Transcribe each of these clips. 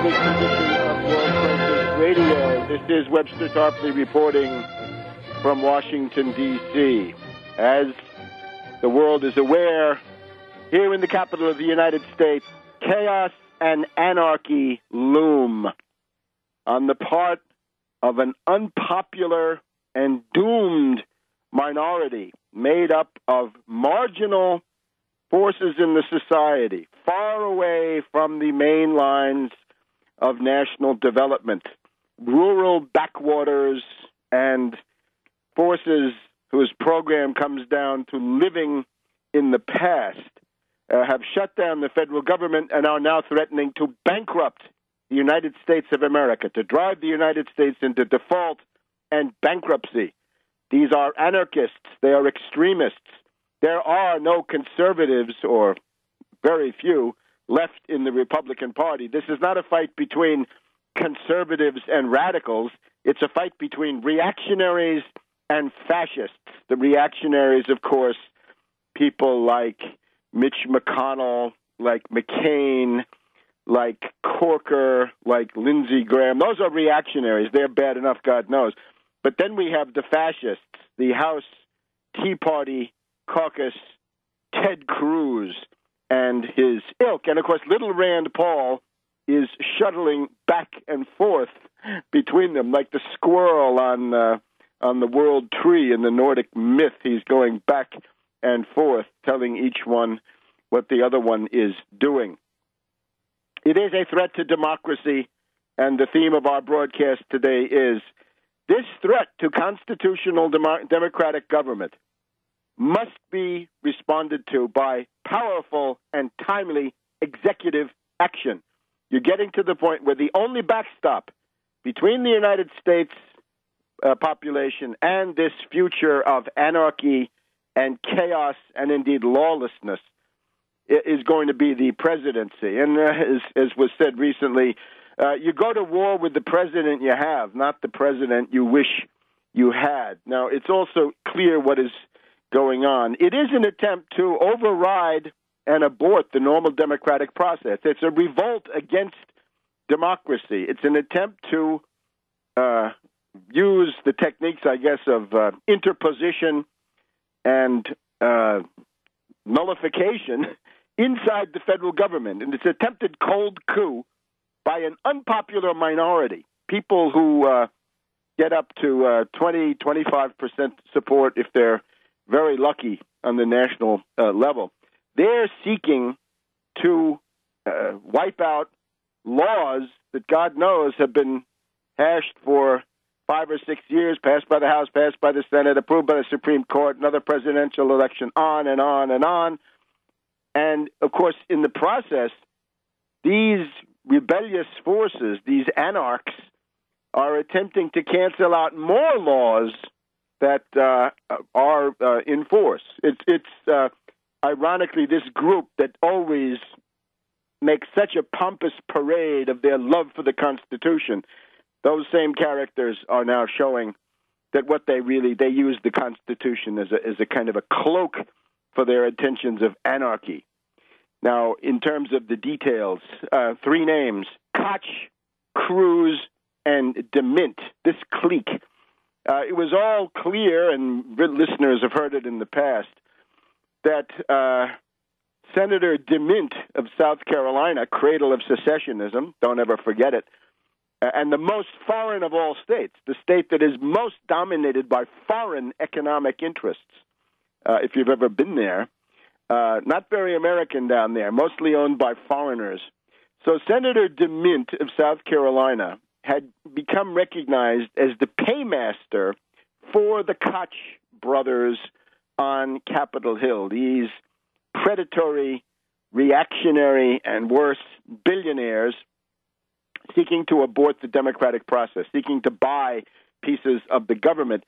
this edition of World Crisis Radio. This is Webster Tarpley reporting from Washington, D.C. As the world is aware, here in the capital of the United States, chaos and anarchy loom on the part of an unpopular and doomed minority made up of marginal forces in the society, far away from the main lines of national development, rural backwaters, and forces whose program comes down to living in the past, have shut down the federal government and are now threatening to bankrupt the United States of America, to drive the United States into default and bankruptcy. These are anarchists. They are extremists. There are no conservatives, or very few, left in the Republican Party. This is not a fight between conservatives and radicals. It's a fight between reactionaries and fascists. The reactionaries, of course, people like Mitch McConnell, like McCain, like Corker, like Lindsey Graham. Those are reactionaries. They're bad enough, God knows. But then we have the fascists, the House Tea Party caucus, Ted Cruz and his ilk. And, of course, little Rand Paul is shuttling back and forth between them like the squirrel on the world tree in the Nordic myth. He's going back and forth, telling each one what the other one is doing. It is a threat to democracy, and the theme of our broadcast today is this threat to constitutional democratic government must be responded to by powerful and timely executive action. You're getting to the point where the only backstop between the United States population and this future of anarchy and chaos and indeed lawlessness is going to be the presidency. And as was said recently, you go to war with the president you have, not the president you wish you had. Now, it's also clear what is going on. It is an attempt to override and abort the normal democratic process. It's a revolt against democracy. It's an attempt to use the techniques, I guess, of interposition and nullification inside the federal government. And it's an attempted cold coup by an unpopular minority, people who get up to 20, 25% support if they're very lucky on the national level. They're seeking to wipe out laws that God knows have been hashed for 5 or 6 years, passed by the House, passed by the Senate, approved by the Supreme Court, another presidential election, on and on and on. And, of course, in the process, these rebellious forces, these anarchs, are attempting to cancel out more laws that are in force. It's ironically this group that always makes such a pompous parade of their love for the Constitution. Those same characters are now showing that what they use the Constitution as a kind of a cloak for their intentions of anarchy. Now, in terms of the details, 3 names: Koch, Cruz, and DeMint, this clique. It was all clear, and listeners have heard it in the past, that Senator DeMint of South Carolina, cradle of secessionism, don't ever forget it, and the most foreign of all states, the state that is most dominated by foreign economic interests, if you've ever been there, not very American down there, mostly owned by foreigners. So Senator DeMint of South Carolina had become recognized as the paymaster for the Koch brothers on Capitol Hill, these predatory, reactionary, and worse, billionaires seeking to abort the democratic process, seeking to buy pieces of the government.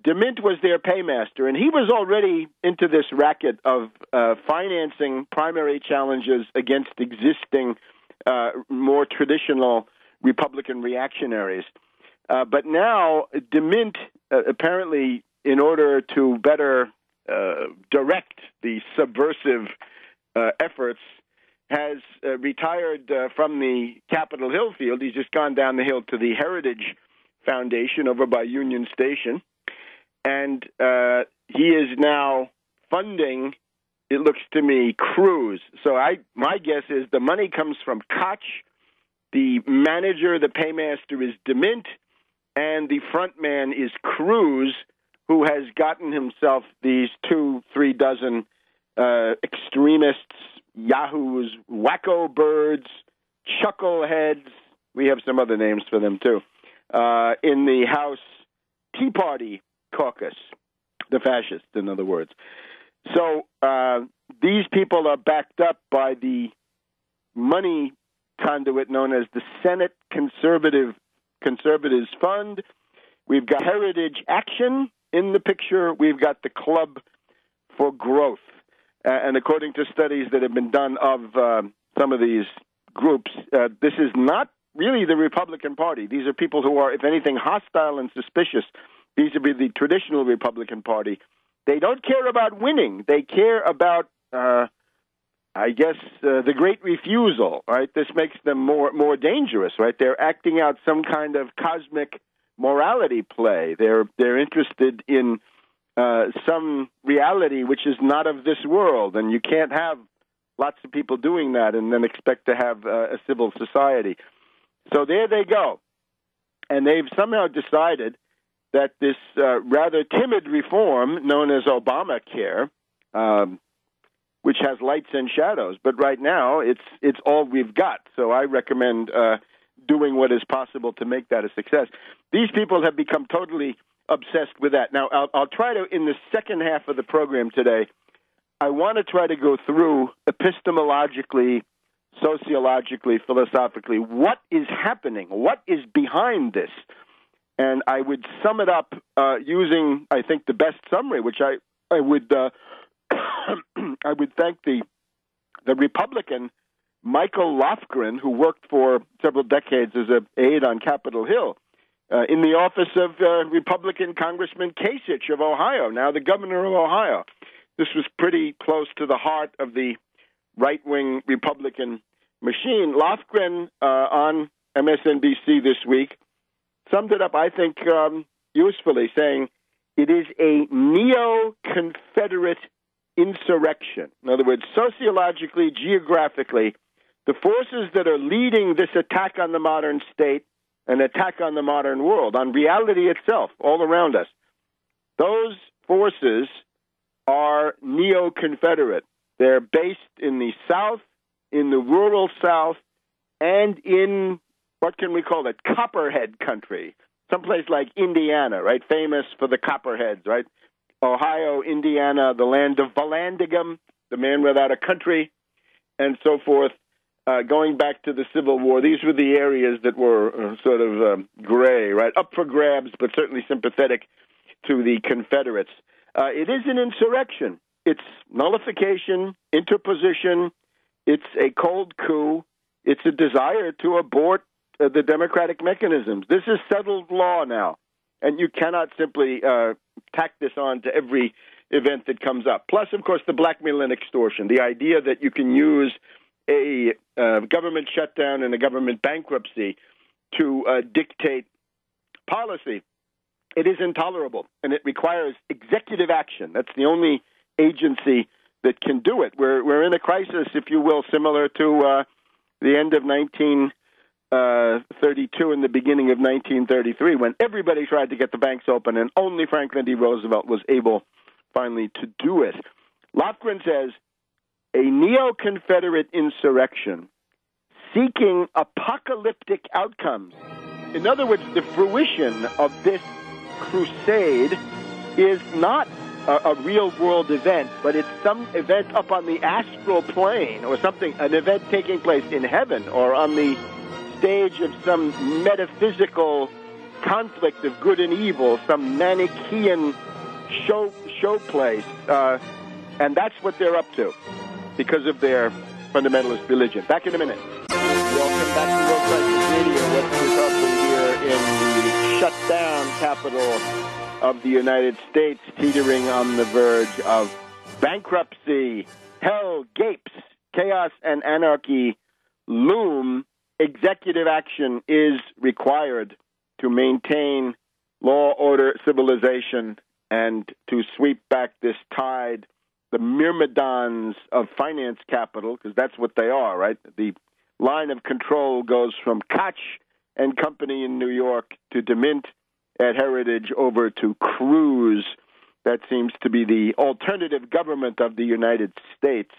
DeMint was their paymaster, and he was already into this racket of financing primary challenges against existing, more traditional Republican reactionaries. But now DeMint, apparently, in order to better direct the subversive efforts, has retired from the Capitol Hill field. He's just gone down the hill to the Heritage Foundation over by Union Station. And he is now funding, it looks to me, Cruz. So my guess is the money comes from Koch, the manager, the paymaster is DeMint, and the front man is Cruz, who has gotten himself these 2-3 dozen extremists, yahoos, wacko birds, chuckleheads. We have some other names for them, too, in the House Tea Party caucus, the fascists, in other words. So these people are backed up by the money conduit known as the Senate Conservatives Fund. We've got Heritage Action in the picture. We've got the Club for Growth. And according to studies that have been done of some of these groups, this is not really the Republican Party. These are people who are, if anything, hostile and suspicious. These would be the traditional Republican Party. They don't care about winning. They care about, the great refusal, right? This makes them more dangerous, right? They're acting out some kind of cosmic morality play. They're interested in some reality which is not of this world, and you can't have lots of people doing that and then expect to have a civil society. So there they go. And they've somehow decided that this rather timid reform known as Obamacare, which has lights and shadows, but right now it's all we've got. So I recommend doing what is possible to make that a success. These people have become totally obsessed with that. Now, I'll try to, in the second half of the program today, I want to try to go through epistemologically, sociologically, philosophically, what is happening, what is behind this. And I would sum it up using, I think, the best summary, which I would I would thank the Republican Michael Lofgren, who worked for several decades as an aide on Capitol Hill, in the office of Republican Congressman Kasich of Ohio, now the governor of Ohio. This was pretty close to the heart of the right-wing Republican machine. Lofgren on MSNBC this week summed it up, I think, usefully, saying it is a Neoconfederate insurrection. In other words, sociologically, geographically, the forces that are leading this attack on the modern state, an attack on the modern world, on reality itself, all around us, those forces are Neoconfederate. They're based in the South, in the rural South, and in, what can we call it, Copperhead country, someplace like Indiana, right, famous for the Copperheads, right? Ohio, Indiana, the land of Vallandigham, the man without a country, and so forth. Going back to the Civil War, these were the areas that were sort of gray, right, up for grabs, but certainly sympathetic to the Confederates. It is an insurrection. It's nullification, interposition. It's a cold coup. It's a desire to abort the democratic mechanisms. This is settled law now, and you cannot simply tack this on to every event that comes up. Plus, of course, the blackmail and extortion, the idea that you can use a government shutdown and a government bankruptcy to dictate policy. It is intolerable, and it requires executive action. That's the only agency that can do it. We're in a crisis, if you will, similar to the end of 1932 and the beginning of 1933, when everybody tried to get the banks open, and only Franklin D. Roosevelt was able finally to do it. Lofgren says, a neo-Confederate insurrection seeking apocalyptic outcomes. In other words, the fruition of this crusade is not a real-world event, but it's some event up on the astral plane or something, an event taking place in heaven or on the stage of some metaphysical conflict of good and evil, some Manichaean show place. And that's what they're up to because of their fundamentalist religion. Back in a minute. Welcome back to World Crisis Radio. Webster Tarpley here in the shutdown capital of the United States, teetering on the verge of bankruptcy. Hell gapes chaos and anarchy loom, executive action is required to maintain law, order, civilization, and to sweep back this tide, the myrmidons of finance capital, because that's what they are, right? The line of control goes from Koch and Company in New York to DeMint at Heritage over to Cruz. That seems to be the alternative government of the United States.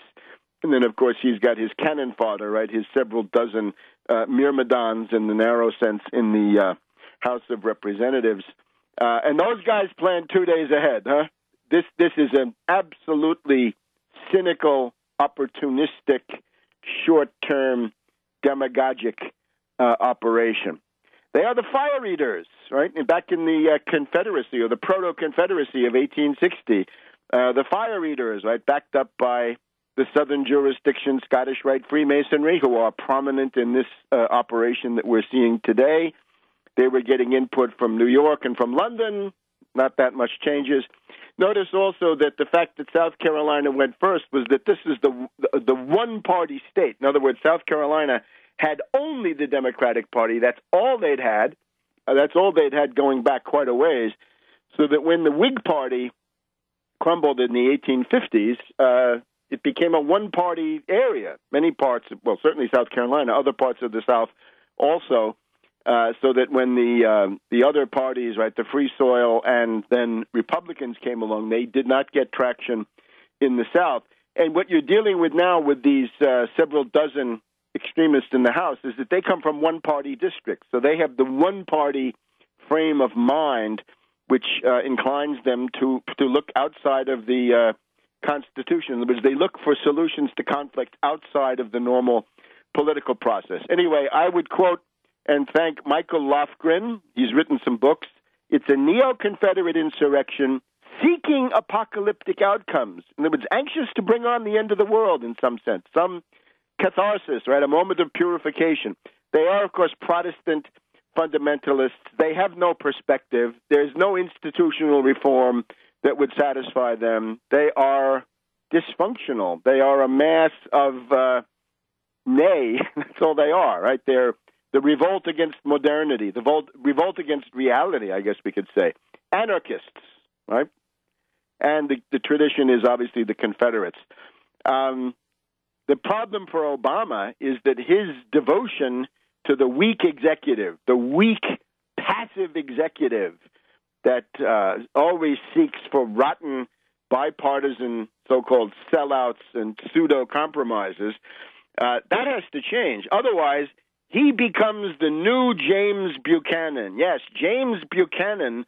And then, of course, he's got his cannon fodder, right? His several dozen myrmidons in the narrow sense in the House of Representatives. And those guys plan 2 days ahead, huh? This is an absolutely cynical, opportunistic, short-term, demagogic operation. They are the fire eaters, right? And back in the Confederacy or the Proto-Confederacy of 1860, the fire eaters, right, backed up by the Southern jurisdiction, Scottish Rite Freemasonry, who are prominent in this operation that we're seeing today. They were getting input from New York and from London. Not that much changes. Notice also that the fact that South Carolina went first was that this is the one-party state. In other words, South Carolina had only the Democratic Party. That's all they'd had. That's all they'd had going back quite a ways. So that when the Whig Party crumbled in the 1850s, it became a one-party area. Many parts, well, certainly South Carolina, other parts of the South also. So that when the other parties, right, the Free Soil and then Republicans came along, they did not get traction in the South. And what you're dealing with now with these several dozen extremists in the House is that they come from one-party districts. So they have the one-party frame of mind, which inclines them to look outside of the Constitution. In other words, they look for solutions to conflict outside of the normal political process. Anyway, I would quote and thank Michael Lofgren. He's written some books. It's a Neoconfederate insurrection seeking apocalyptic outcomes. In other words, anxious to bring on the end of the world in some sense, some catharsis, right, a moment of purification. They are, of course, Protestant fundamentalists. They have no perspective. There's no institutional reform that would satisfy them. They are dysfunctional. They are a mass of nay. That's all they are, right? They're the revolt against modernity, the revolt against reality, I guess we could say. Anarchists, right? And the tradition is obviously the Confederates. The problem for Obama is that his devotion to the weak executive, the weak, passive executive that always seeks for rotten, bipartisan so-called sellouts and pseudo-compromises, that has to change. Otherwise, he becomes the new James Buchanan. Yes, James Buchanan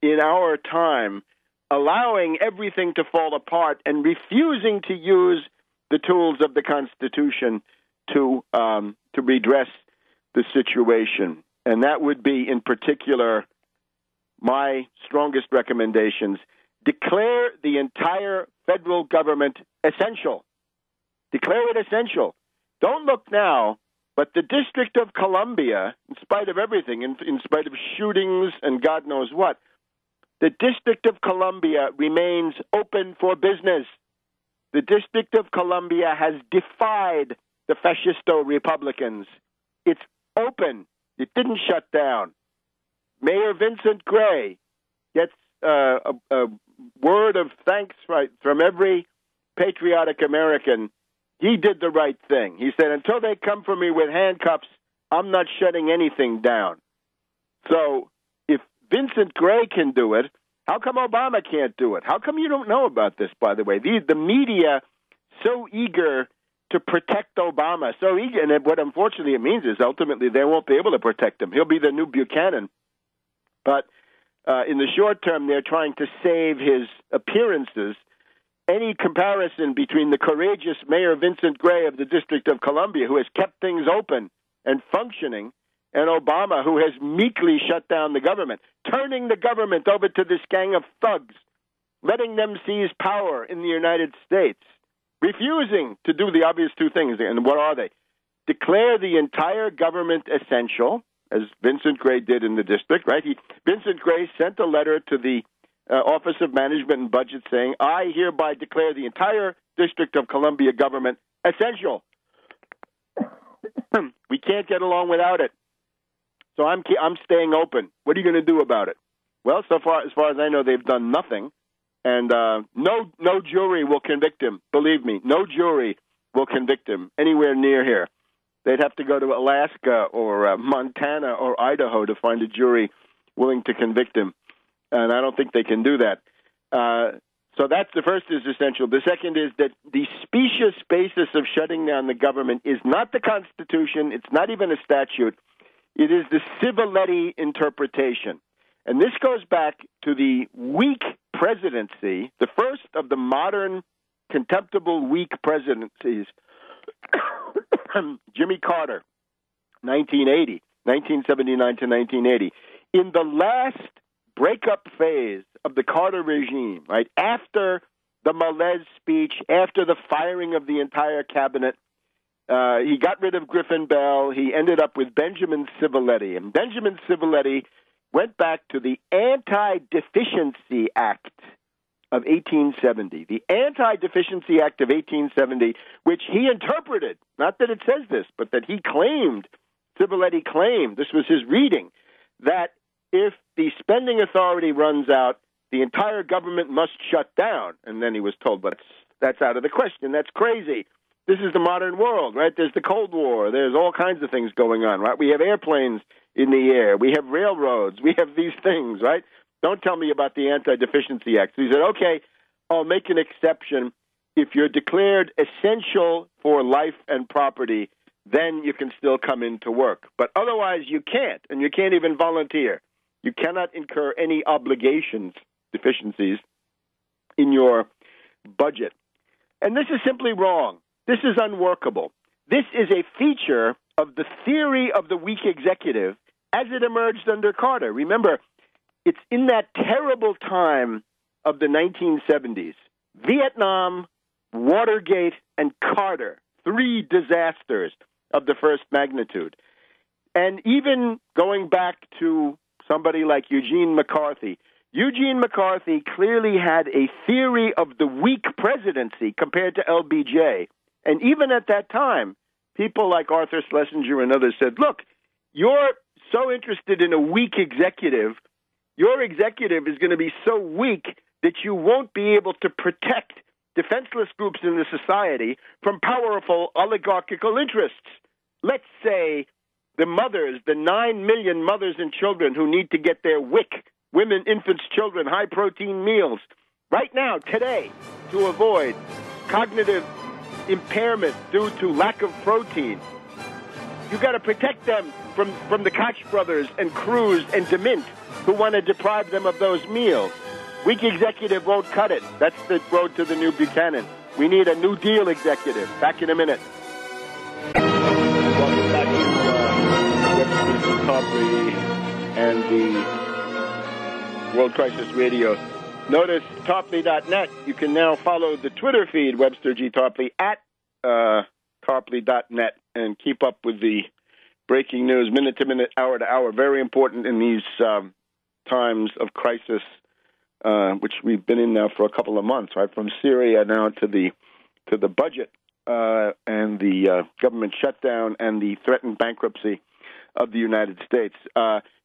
in our time, allowing everything to fall apart and refusing to use the tools of the Constitution to redress the situation. And that would be, in particular, my strongest recommendations. Declare the entire federal government essential. Declare it essential. Don't look now. But the District of Columbia, in spite of everything, in spite of shootings and God knows what, the District of Columbia remains open for business. The District of Columbia has defied the fascisto-Republicans. It's open. It didn't shut down. Mayor Vincent Gray gets a word of thanks from every patriotic American. He did the right thing. He said, until they come for me with handcuffs, I'm not shutting anything down. So if Vincent Gray can do it, how come Obama can't do it? How come you don't know about this, by the way? The media so eager to protect Obama, so eager, and what unfortunately it means is ultimately they won't be able to protect him. He'll be the new Buchanan. But in the short term, they're trying to save his appearances. Any comparison between the courageous Mayor Vincent Gray of the District of Columbia, who has kept things open and functioning, and Obama, who has meekly shut down the government, turning the government over to this gang of thugs, letting them seize power in the United States, refusing to do the obvious two things. And what are they? Declare the entire government essential, as Vincent Gray did in the district, right? Vincent Gray sent a letter to the Office of Management and Budget saying, I hereby declare the entire District of Columbia government essential. We can't get along without it. So I'm staying open. What are you going to do about it? Well, as far as I know, they've done nothing, and no jury will convict him. Believe me, no jury will convict him anywhere near here. They'd have to go to Alaska or Montana or Idaho to find a jury willing to convict him, and I don't think they can do that. So that's the first is essential. The second is that the specious basis of shutting down the government is not the Constitution. It's not even a statute. It is the Civiletti interpretation. And this goes back to the weak presidency, the first of the modern contemptible weak presidencies, Jimmy Carter, 1979 to 1980. In the last breakup phase of the Carter regime, right, after the Malaise speech, after the firing of the entire cabinet, he got rid of Griffin Bell. He ended up with Benjamin Civiletti. And Benjamin Civiletti went back to the Anti-Deficiency Act of 1870. The Anti-Deficiency Act of 1870, which he interpreted, not that it says this, but that he claimed, Civiletti claimed, this was his reading, that if the spending authority runs out, the entire government must shut down. And then he was told, but that's out of the question. That's crazy. This is the modern world, right? There's the Cold War. There's all kinds of things going on, right? We have airplanes in the air. We have railroads. We have these things, right? Don't tell me about the Anti-Deficiency Act. So he said, okay, I'll make an exception. If you're declared essential for life and property, then you can still come into work. But otherwise, you can't, and you can't even volunteer. You cannot incur any obligations, deficiencies, in your budget. And this is simply wrong. This is unworkable. This is a feature of the theory of the weak executive as it emerged under Carter. Remember, it's in that terrible time of the 1970s, Vietnam, Watergate, and Carter, three disasters of the first magnitude. And even going back to somebody like Eugene McCarthy, Eugene McCarthy clearly had a theory of the weak presidency compared to LBJ. And even at that time, people like Arthur Schlesinger and others said, look, you're so interested in a weak executive, your executive is going to be so weak that you won't be able to protect defenseless groups in the society from powerful oligarchical interests. Let's say the mothers, the 9 million mothers and children who need to get their WIC, women, infants, children, high-protein meals, right now, today, to avoid cognitive impairment due to lack of protein. You got to protect them from the Koch brothers and Cruz and DeMint who want to deprive them of those meals. Weak executive won't cut it. That's the road to the new Buchanan. We need a New Deal executive. Back in a minute. Welcome back to Webster Tarpley and the World Crisis Radio. Notice Tarpley.net. You can now follow the Twitter feed, Webster G. Tarpley, at Tarpley.net, and keep up with the breaking news minute to minute, hour to hour. Very important in these times of crisis, which we've been in now for a couple of months, right? From Syria now to the budget and the government shutdown and the threatened bankruptcy of the United States.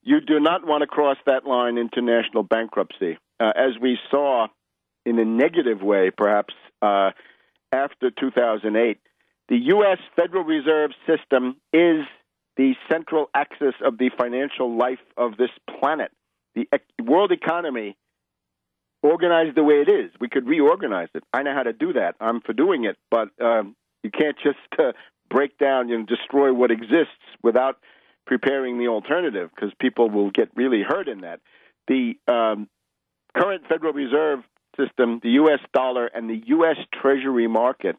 You do not want to cross that line into national bankruptcy. As we saw in a negative way, perhaps, after 2008, the U.S. Federal Reserve System is the central axis of the financial life of this planet. The world economy organized the way it is. We could reorganize it. I know how to do that. I'm for doing it, but you can't just break down and destroy what exists without preparing the alternative, because people will get really hurt in that. The current Federal Reserve System, the U.S. dollar, and the U.S. Treasury market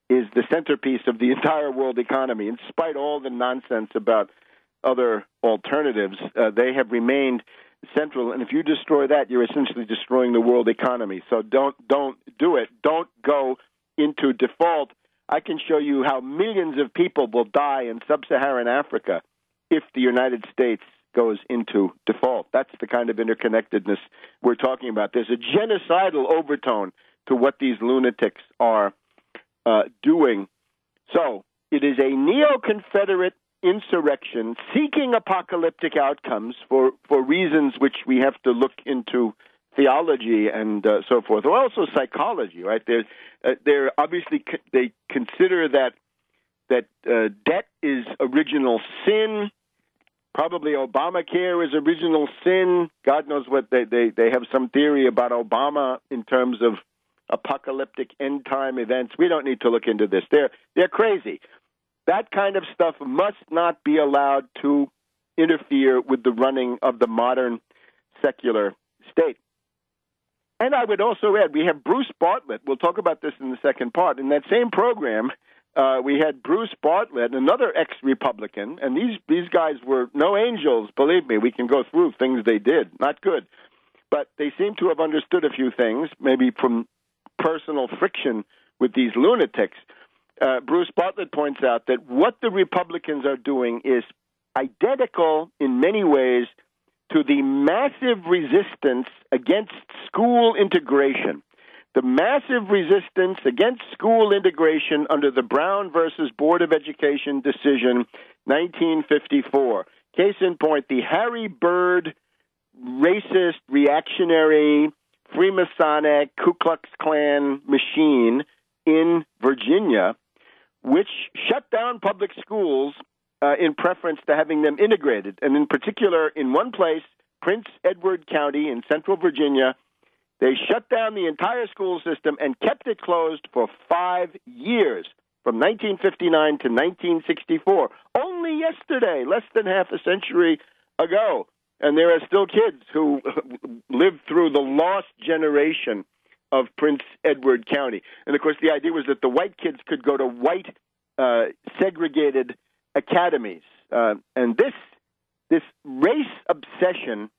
is the centerpiece of the entire world economy. In spite of all the nonsense about other alternatives, they have remained central. And if you destroy that, you're essentially destroying the world economy. So don't do it. Don't go into default. I can show you how millions of people will die in sub-Saharan Africa if the United States goes into default. That's the kind of interconnectedness we're talking about. There's a genocidal overtone to what these lunatics are doing So it is a Neoconfederate insurrection seeking apocalyptic outcomes for reasons which we have to look into theology and so forth, or also psychology, right? They're obviously they consider that debt is original sin. Probably Obamacare is original sin. God knows what they have some theory about Obama in terms of apocalyptic end time events. We don't need to look into this. They're crazy. That kind of stuff must not be allowed to interfere with the running of the modern secular state. And I would also add, we have Bruce Bartlett. We'll talk about this in the second part. In that same program, we had Bruce Bartlett, another ex-Republican, and these guys were no angels, believe me. We can go through things they did. Not good. But they seem to have understood a few things, maybe from personal friction with these lunatics. Bruce Bartlett points out that what the Republicans are doing is identical in many ways to the massive resistance against school integration. The massive resistance against school integration under the Brown versus Board of Education decision, 1954. Case in point, the Harry Byrd racist, reactionary, Freemasonic, Ku Klux Klan machine in Virginia, which shut down public schools in preference to having them integrated. And in particular, in one place, Prince Edward County in central Virginia, they shut down the entire school system and kept it closed for 5 years, from 1959 to 1964. Only yesterday, less than half a century ago. And there are still kids who lived through the lost generation of Prince Edward County. And, of course, the idea was that the white kids could go to white segregated academies. And this race obsession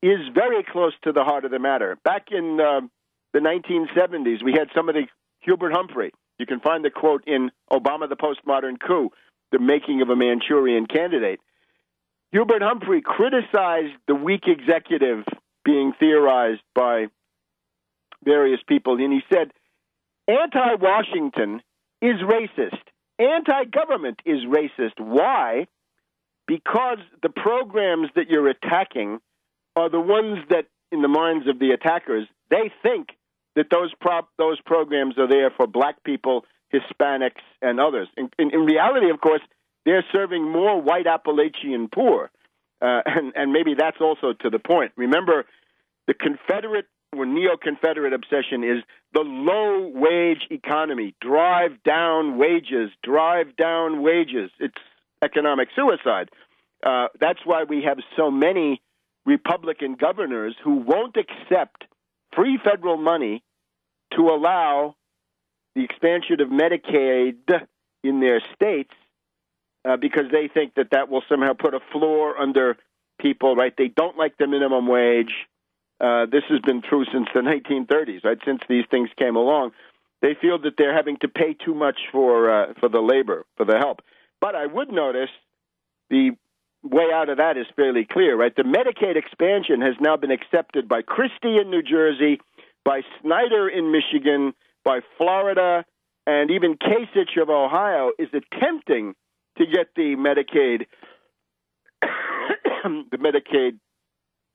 is very close to the heart of the matter. Back in the 1970s, we had somebody, Hubert Humphrey. You can find the quote in Obama, the Postmodern Coup, The Making of a Manchurian Candidate. Hubert Humphrey criticized the weak executive being theorized by various people, and he said, anti-Washington is racist. Anti-government is racist. Why? Because the programs that you're attacking are the ones that, in the minds of the attackers, they think that those programs are there for black people, Hispanics, and others. In reality, of course, they're serving more white Appalachian poor, and maybe that's also to the point. Remember, the Confederate or Neo-Confederate obsession is the low-wage economy. Drive down wages, drive down wages. It's economic suicide. That's why we have so many Republican governors who won't accept free federal money to allow the expansion of Medicaid in their states because they think that will somehow put a floor under people, right? They don't like the minimum wage. This has been true since the 1930s, right? Since these things came along. They feel that they're having to pay too much for the labor, for the help. But I would notice the way out of that is fairly clear, right? The Medicaid expansion has now been accepted by Christie in New Jersey, by Snyder in Michigan, by Florida, and even Kasich of Ohio is attempting to get the Medicaid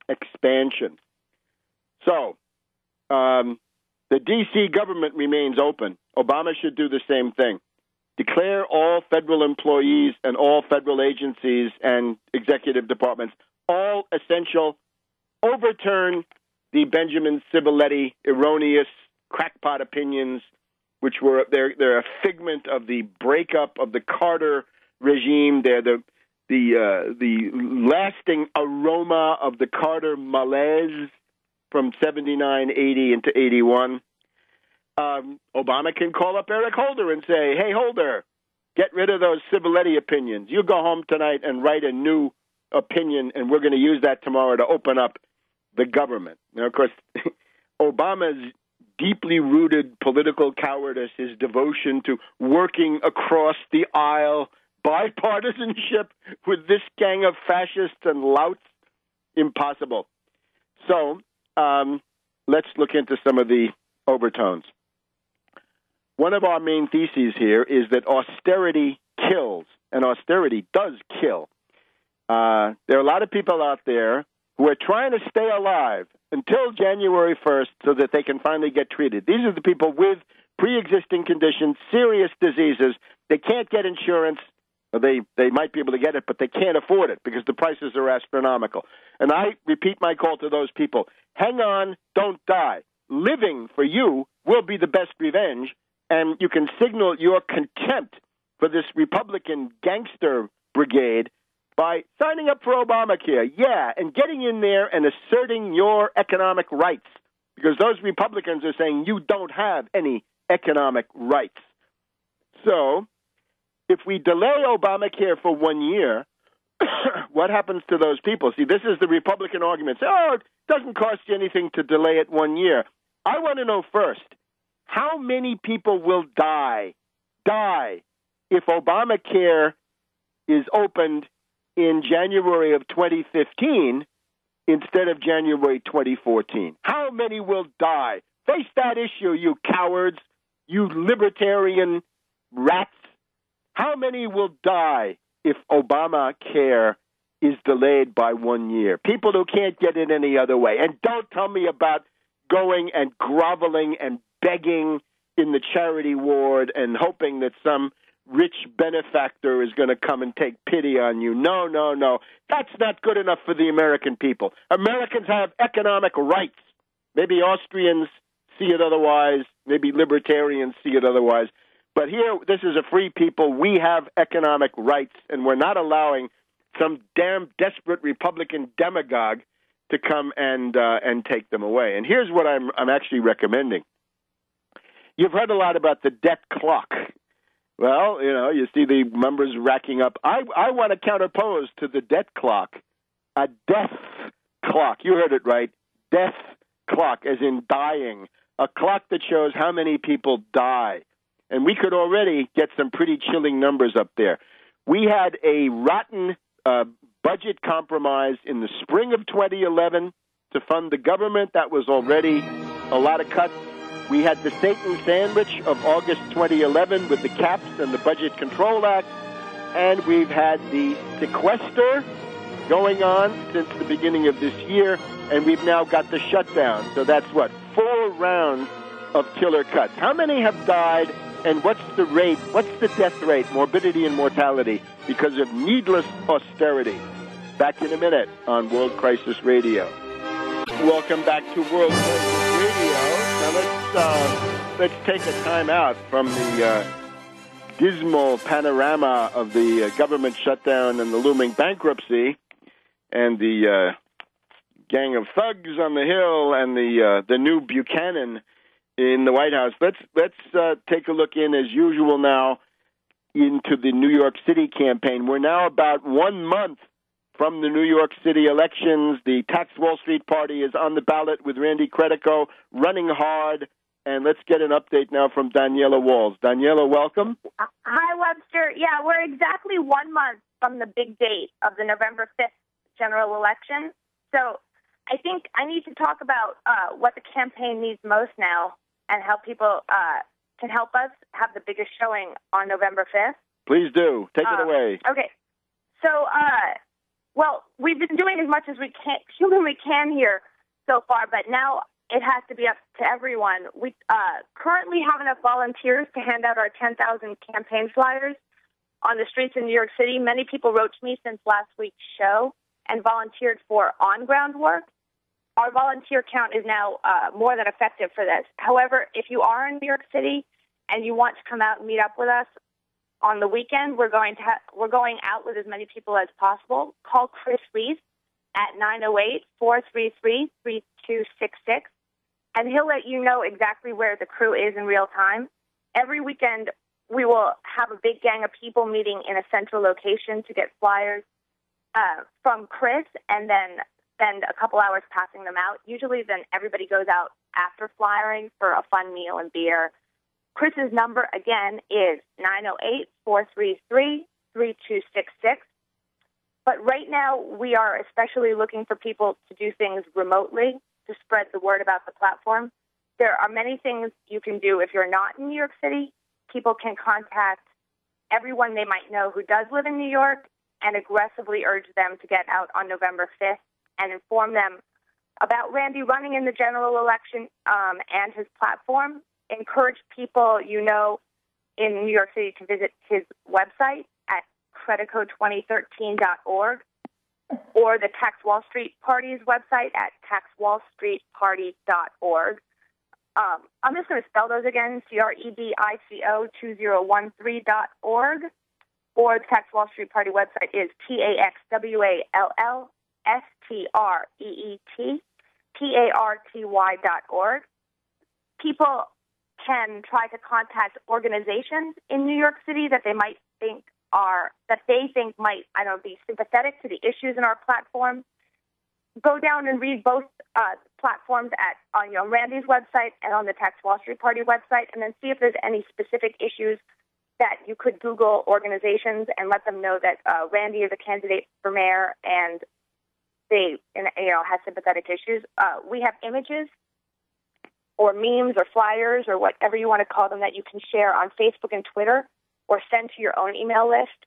expansion. So the D.C. government remains open. Obama should do the same thing. Declare all federal employees and all federal agencies and executive departments all essential. Overturn the Benjamin Civiletti erroneous crackpot opinions, which were they're a figment of the breakup of the Carter regime. They're the lasting aroma of the Carter malaise from 79, 80 into 81. Obama can call up Eric Holder and say, hey, Holder, get rid of those Civiletti opinions. You go home tonight and write a new opinion, and we're going to use that tomorrow to open up the government. Now, of course, Obama's deeply rooted political cowardice, his devotion to working across the aisle, bipartisanship with this gang of fascists and louts, impossible. So let's look into some of the overtones. one of our main theses here is that austerity kills, and austerity does kill. There are a lot of people out there who are trying to stay alive until January 1st so that they can finally get treated. These are the people with pre-existing conditions, serious diseases. They can't get insurance. They might be able to get it, but they can't afford it because the prices are astronomical. And I repeat my call to those people. Hang on, don't die. Living for you will be the best revenge, and you can signal your contempt for this Republican gangster brigade by signing up for Obamacare, and getting in there and asserting your economic rights, because those Republicans are saying you don't have any economic rights. So if we delay Obamacare for 1 year, what happens to those people? See, this is the Republican argument. Say, it doesn't cost you anything to delay it 1 year. I want to know first, how many people will die if Obamacare is opened in January of 2015 instead of January 2014? How many will die? Face that issue, you cowards, you libertarian rats. How many will die if Obamacare is delayed by 1 year? People who can't get it any other way. And don't tell me about going and groveling and begging in the charity ward and hoping that some rich benefactor is going to come and take pity on you. No. That's not good enough for the American people. Americans have economic rights. Maybe Austrians see it otherwise. Maybe libertarians see it otherwise. But here, this is a free people. We have economic rights, and we're not allowing some damn desperate Republican demagogue to come and take them away. And here's what I'm actually recommending. You've heard a lot about the debt clock. Well, you see the numbers racking up. I want to counterpose to the debt clock a death clock. You heard it right. Death clock, as in dying. A clock that shows how many people die. And we could already get some pretty chilling numbers up there. We had a rotten budget compromise in the spring of 2011 to fund the government. That was already a lot of cuts. We had the Satan sandwich of August 2011 with the caps and the Budget Control Act. And we've had the sequester going on since the beginning of this year. And we've now got the shutdown. So that's 4 rounds of killer cuts. How many have died? And what's the rate? What's the death rate, morbidity and mortality, because of needless austerity? Back in a minute on World Crisis Radio. Welcome back to World Crisis Radio. Now let's take a time out from the dismal panorama of the government shutdown and the looming bankruptcy and the gang of thugs on the Hill and the new Buchanan in the White House. Let's take a look in, as usual now, into the New York City campaign. We're now about 1 month from the New York City elections. The Tax Wall Street Party is on the ballot with Randy Credico running hard. And let's get an update now from Daniela Walls. Daniela, welcome. Hi, Webster. Yeah, we're exactly 1 month from the big date of the November 5th general election. So I think I need to talk about what the campaign needs most now and how people can help us have the biggest showing on November 5th. Please do. Take it away. Okay. So, we've been doing as much as we humanly can here so far, but now it has to be up to everyone. We currently have enough volunteers to hand out our 10,000 campaign flyers on the streets in New York City. Many people wrote to me since last week's show and volunteered for on-ground work. Our volunteer count is now more than effective for this. However, if you are in New York City and you want to come out and meet up with us on the weekend, we're going out with as many people as possible. Call Chris Reese at 908-433-3266, and he'll let you know exactly where the crew is in real time. Every weekend, we will have a big gang of people meeting in a central location to get flyers from Chris, and then spend a couple hours passing them out. Usually then everybody goes out after flyering for a fun meal and beer. Chris's number, again, is 908-433-3266. But right now, we are especially looking for people to do things remotely to spread the word about the platform. there are many things you can do if you're not in New York City. People can contact everyone they might know who does live in New York and aggressively urge them to get out on November 5th and inform them about Randy running in the general election and his platform. Encourage people you know in New York City to visit his website at credico2013.org or the Tax Wall Street Party's website at taxwallstreetparty.org. I'm just going to spell those again, credico2013.org, or the Tax Wall Street Party website is taxwallstreetparty.org. People can try to contact organizations in New York City that they think might, be sympathetic to the issues in our platform. Go down and read both platforms on Randy's website and on the Tax Wall Street Party website, and then see if there's any specific issues that you could Google organizations and let them know that Randy is a candidate for mayor and they have sympathetic issues. We have images or memes or flyers or whatever you want to call them that you can share on Facebook and Twitter or send to your own email list.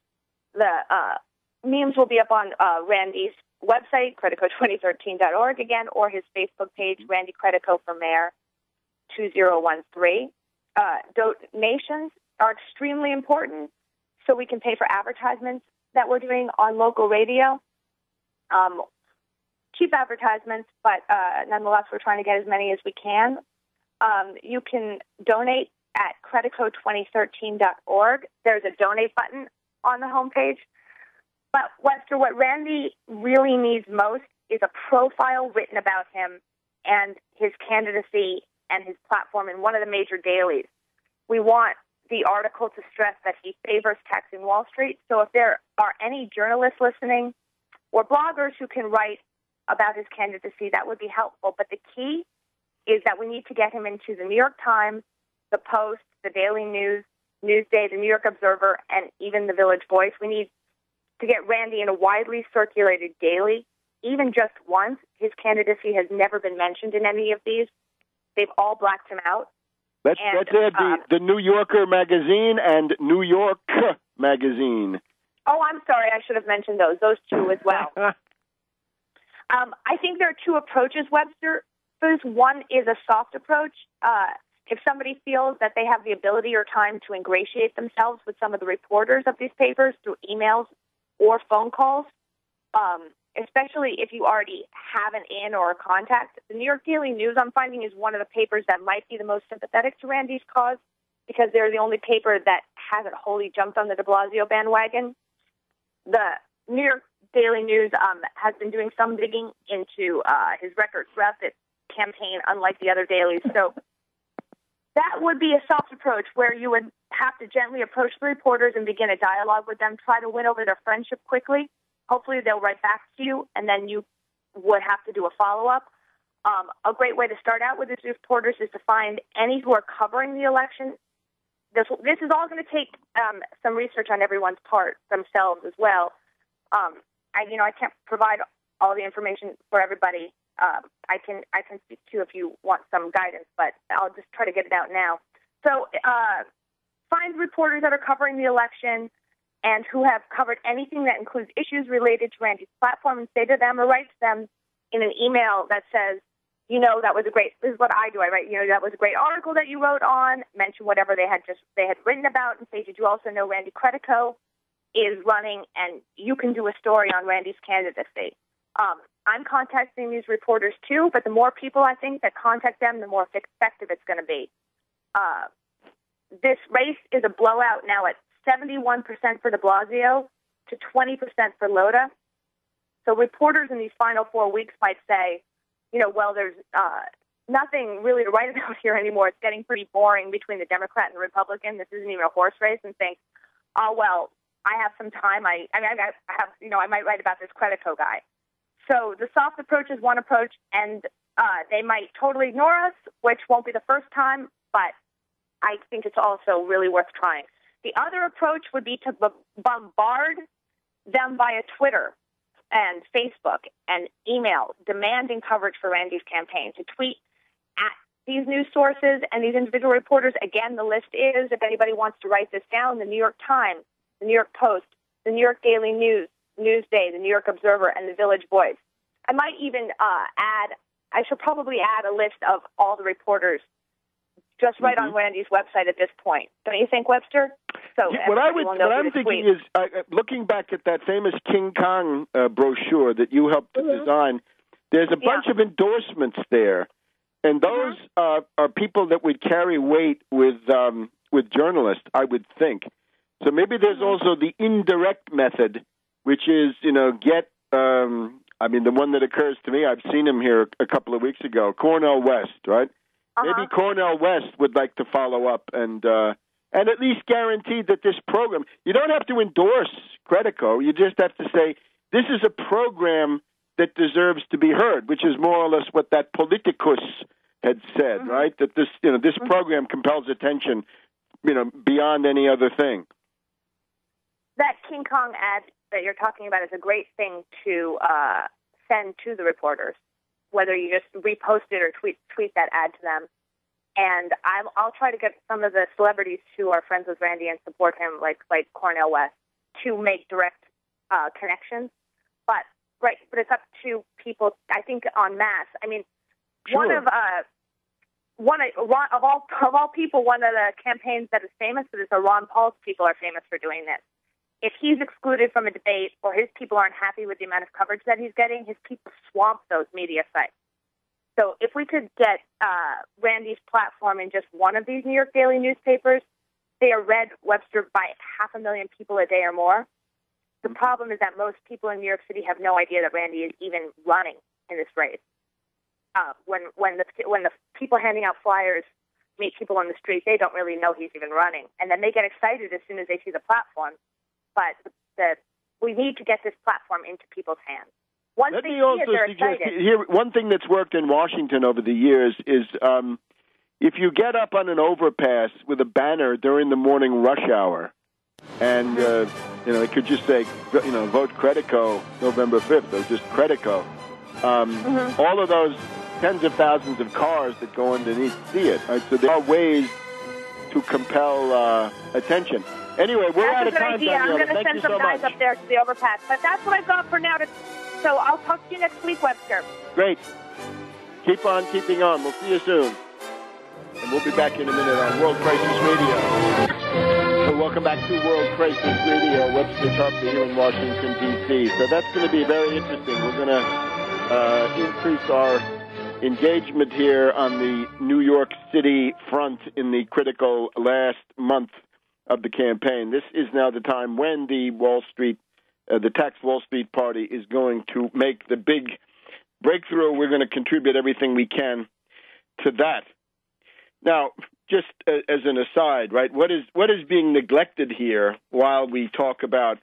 The memes will be up on Randy's website, credico2013.org again, or his Facebook page, Randy Credico for Mayor 2013. Donations are extremely important so we can pay for advertisements that we're doing on local radio. Cheap advertisements, but nonetheless, we're trying to get as many as we can. You can donate at credico2013.org. There's a donate button on the homepage. But, Webster, what Randy really needs most is a profile written about him and his candidacy and his platform in one of the major dailies. We want the article to stress that he favors taxing Wall Street. So if there are any journalists listening or bloggers who can write about his candidacy, that would be helpful. But the key is that we need to get him into the New York Times, the Post, the Daily News, Newsday, the New York Observer, and even the Village Voice. We need to get Randy in a widely circulated daily, even just once. His candidacy has never been mentioned in any of these. They've all blacked him out. Let's add the New Yorker magazine and New York magazine. Oh, I'm sorry. I should have mentioned those two as well. I think there are two approaches, Webster. First, one is a soft approach. If somebody feels that they have the ability or time to ingratiate themselves with some of the reporters of these papers through emails or phone calls, especially if you already have an in or a contact. The New York Daily News, I'm finding, is one of the papers that might be the most sympathetic to Randy's cause because they're the only paper that hasn't wholly jumped on the de Blasio bandwagon. The New York Daily News has been doing some digging into his record throughout the campaign, unlike the other dailies. So that would be a soft approach where you would have to gently approach the reporters and begin a dialogue with them, try to win over their friendship quickly. Hopefully they'll write back to you, and then you would have to do a follow-up. A great way to start out with these reporters is to find any who are covering the election. This is all going to take some research on everyone's part themselves as well. I can't provide all the information for everybody. I can speak to if you want some guidance, but I'll just try to get it out now. So find reporters that are covering the election and who have covered anything that includes issues related to Randy's platform and say to them or write to them in an email that says, that was this is what I do. I write, that was a great article that you wrote on, mention whatever they had written about and say, did you also know Randy Credico is running and you can do a story on Randy's candidacy. I'm contacting these reporters too, but the more people I think that contact them, the more effective it's going to be. This race is a blowout now at 71% for de Blasio to 20% for Lota. So reporters in these final 4 weeks might say, there's nothing really to write about here anymore. It's getting pretty boring between the Democrat and the Republican. This isn't even a horse race, and think, I have some time. I might write about this Credico guy. So the soft approach is one approach, and they might totally ignore us, which won't be the first time, but I think it's also really worth trying. The other approach would be to bombard them via Twitter and Facebook and email, demanding coverage for Randy's campaign, to tweet at these news sources and these individual reporters, again, the list is, if anybody wants to write this down, the New York Times, the New York Post, the New York Daily News, Newsday, the New York Observer, and the Village Voice. I might even I should probably add a list of all the reporters just right on Randy's website at this point. Don't you think, Webster? So what I'm thinking is, looking back at that famous King Kong brochure that you helped to design, there's a bunch of endorsements there, and those are people that would carry weight with journalists, I would think. So maybe there's also the indirect method, which is, get, the one that occurs to me, I've seen him here a couple of weeks ago, Cornel West, right? Maybe Cornel West would like to follow up and at least guarantee that this program, you don't have to endorse Credico, you just have to say, this is a program that deserves to be heard, which is more or less what that Politicus had said, right? That this program compels attention, beyond any other thing. That King Kong ad that you're talking about is a great thing to send to the reporters, whether you just repost it or tweet that ad to them. And I'll try to get some of the celebrities who are friends with Randy and support him, like Cornel West, to make direct connections. But it's up to people, I think, en masse. I mean, one of all people, one of the campaigns that is famous for this, Ron Paul's people are famous for doing this. If he's excluded from a debate or his people aren't happy with the amount of coverage that he's getting, his people swamp those media sites. So if we could get Randy's platform in just one of these New York daily newspapers, they are read, Webster, by 500,000 people a day or more. The problem is that most people in New York City have no idea that Randy is even running in this race. When the people handing out flyers meet people on the street, they don't really know he's even running. And then they get excited as soon as they see the platform. But we need to get this platform into people's hands. Let me also suggest here, one thing that's worked in Washington over the years is if you get up on an overpass with a banner during the morning rush hour, and it could just say, vote Credico November 5th, or just Credico. All of those tens of thousands of cars that go underneath see it. Right? So there are ways to compel attention. Anyway, we're out of time, Danielle. I'm going to send some guys up there to the overpass. But that's what I've got for now. So I'll talk to you next week, Webster. Great. Keep on keeping on. We'll see you soon. And we'll be back in a minute on World Crisis Radio. So welcome back to World Crisis Radio. Webster Tarpley here in Washington, D.C. So that's going to be very interesting. We're going to increase our engagement here on the New York City front in the critical last month of the campaign. This is now the time when the tax Wall Street Party is going to make the big breakthrough. We're going to contribute everything we can to that. Now, just as an aside, right? What is being neglected here while we talk about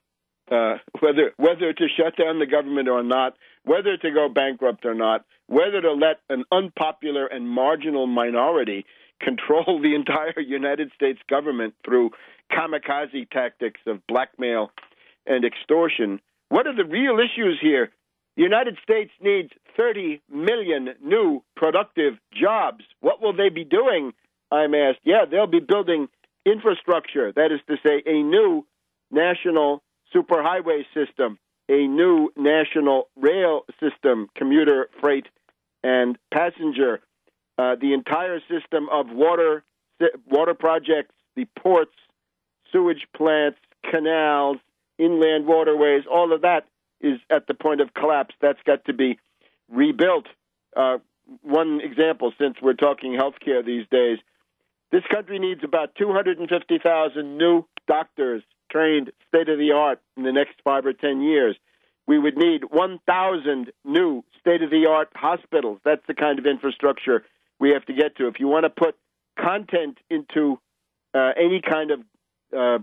whether to shut down the government or not, whether to go bankrupt or not, whether to let an unpopular and marginal minority control the entire United States government through kamikaze tactics of blackmail and extortion. What are the real issues here? The United States needs 30 million new productive jobs. What will they be doing, I'm asked? Yeah, they'll be building infrastructure. That is to say, a new national superhighway system, a new national rail system, commuter, freight, and passenger, the entire system of water projects, the ports, sewage plants, canals, inland waterways, all of that is at the point of collapse. That's got to be rebuilt. One example, since we're talking healthcare these days, this country needs about 250,000 new doctors trained state-of-the-art in the next 5 or 10 years. We would need 1,000 new state-of-the-art hospitals. That's the kind of infrastructure we have to get to. If you want to put content into any kind of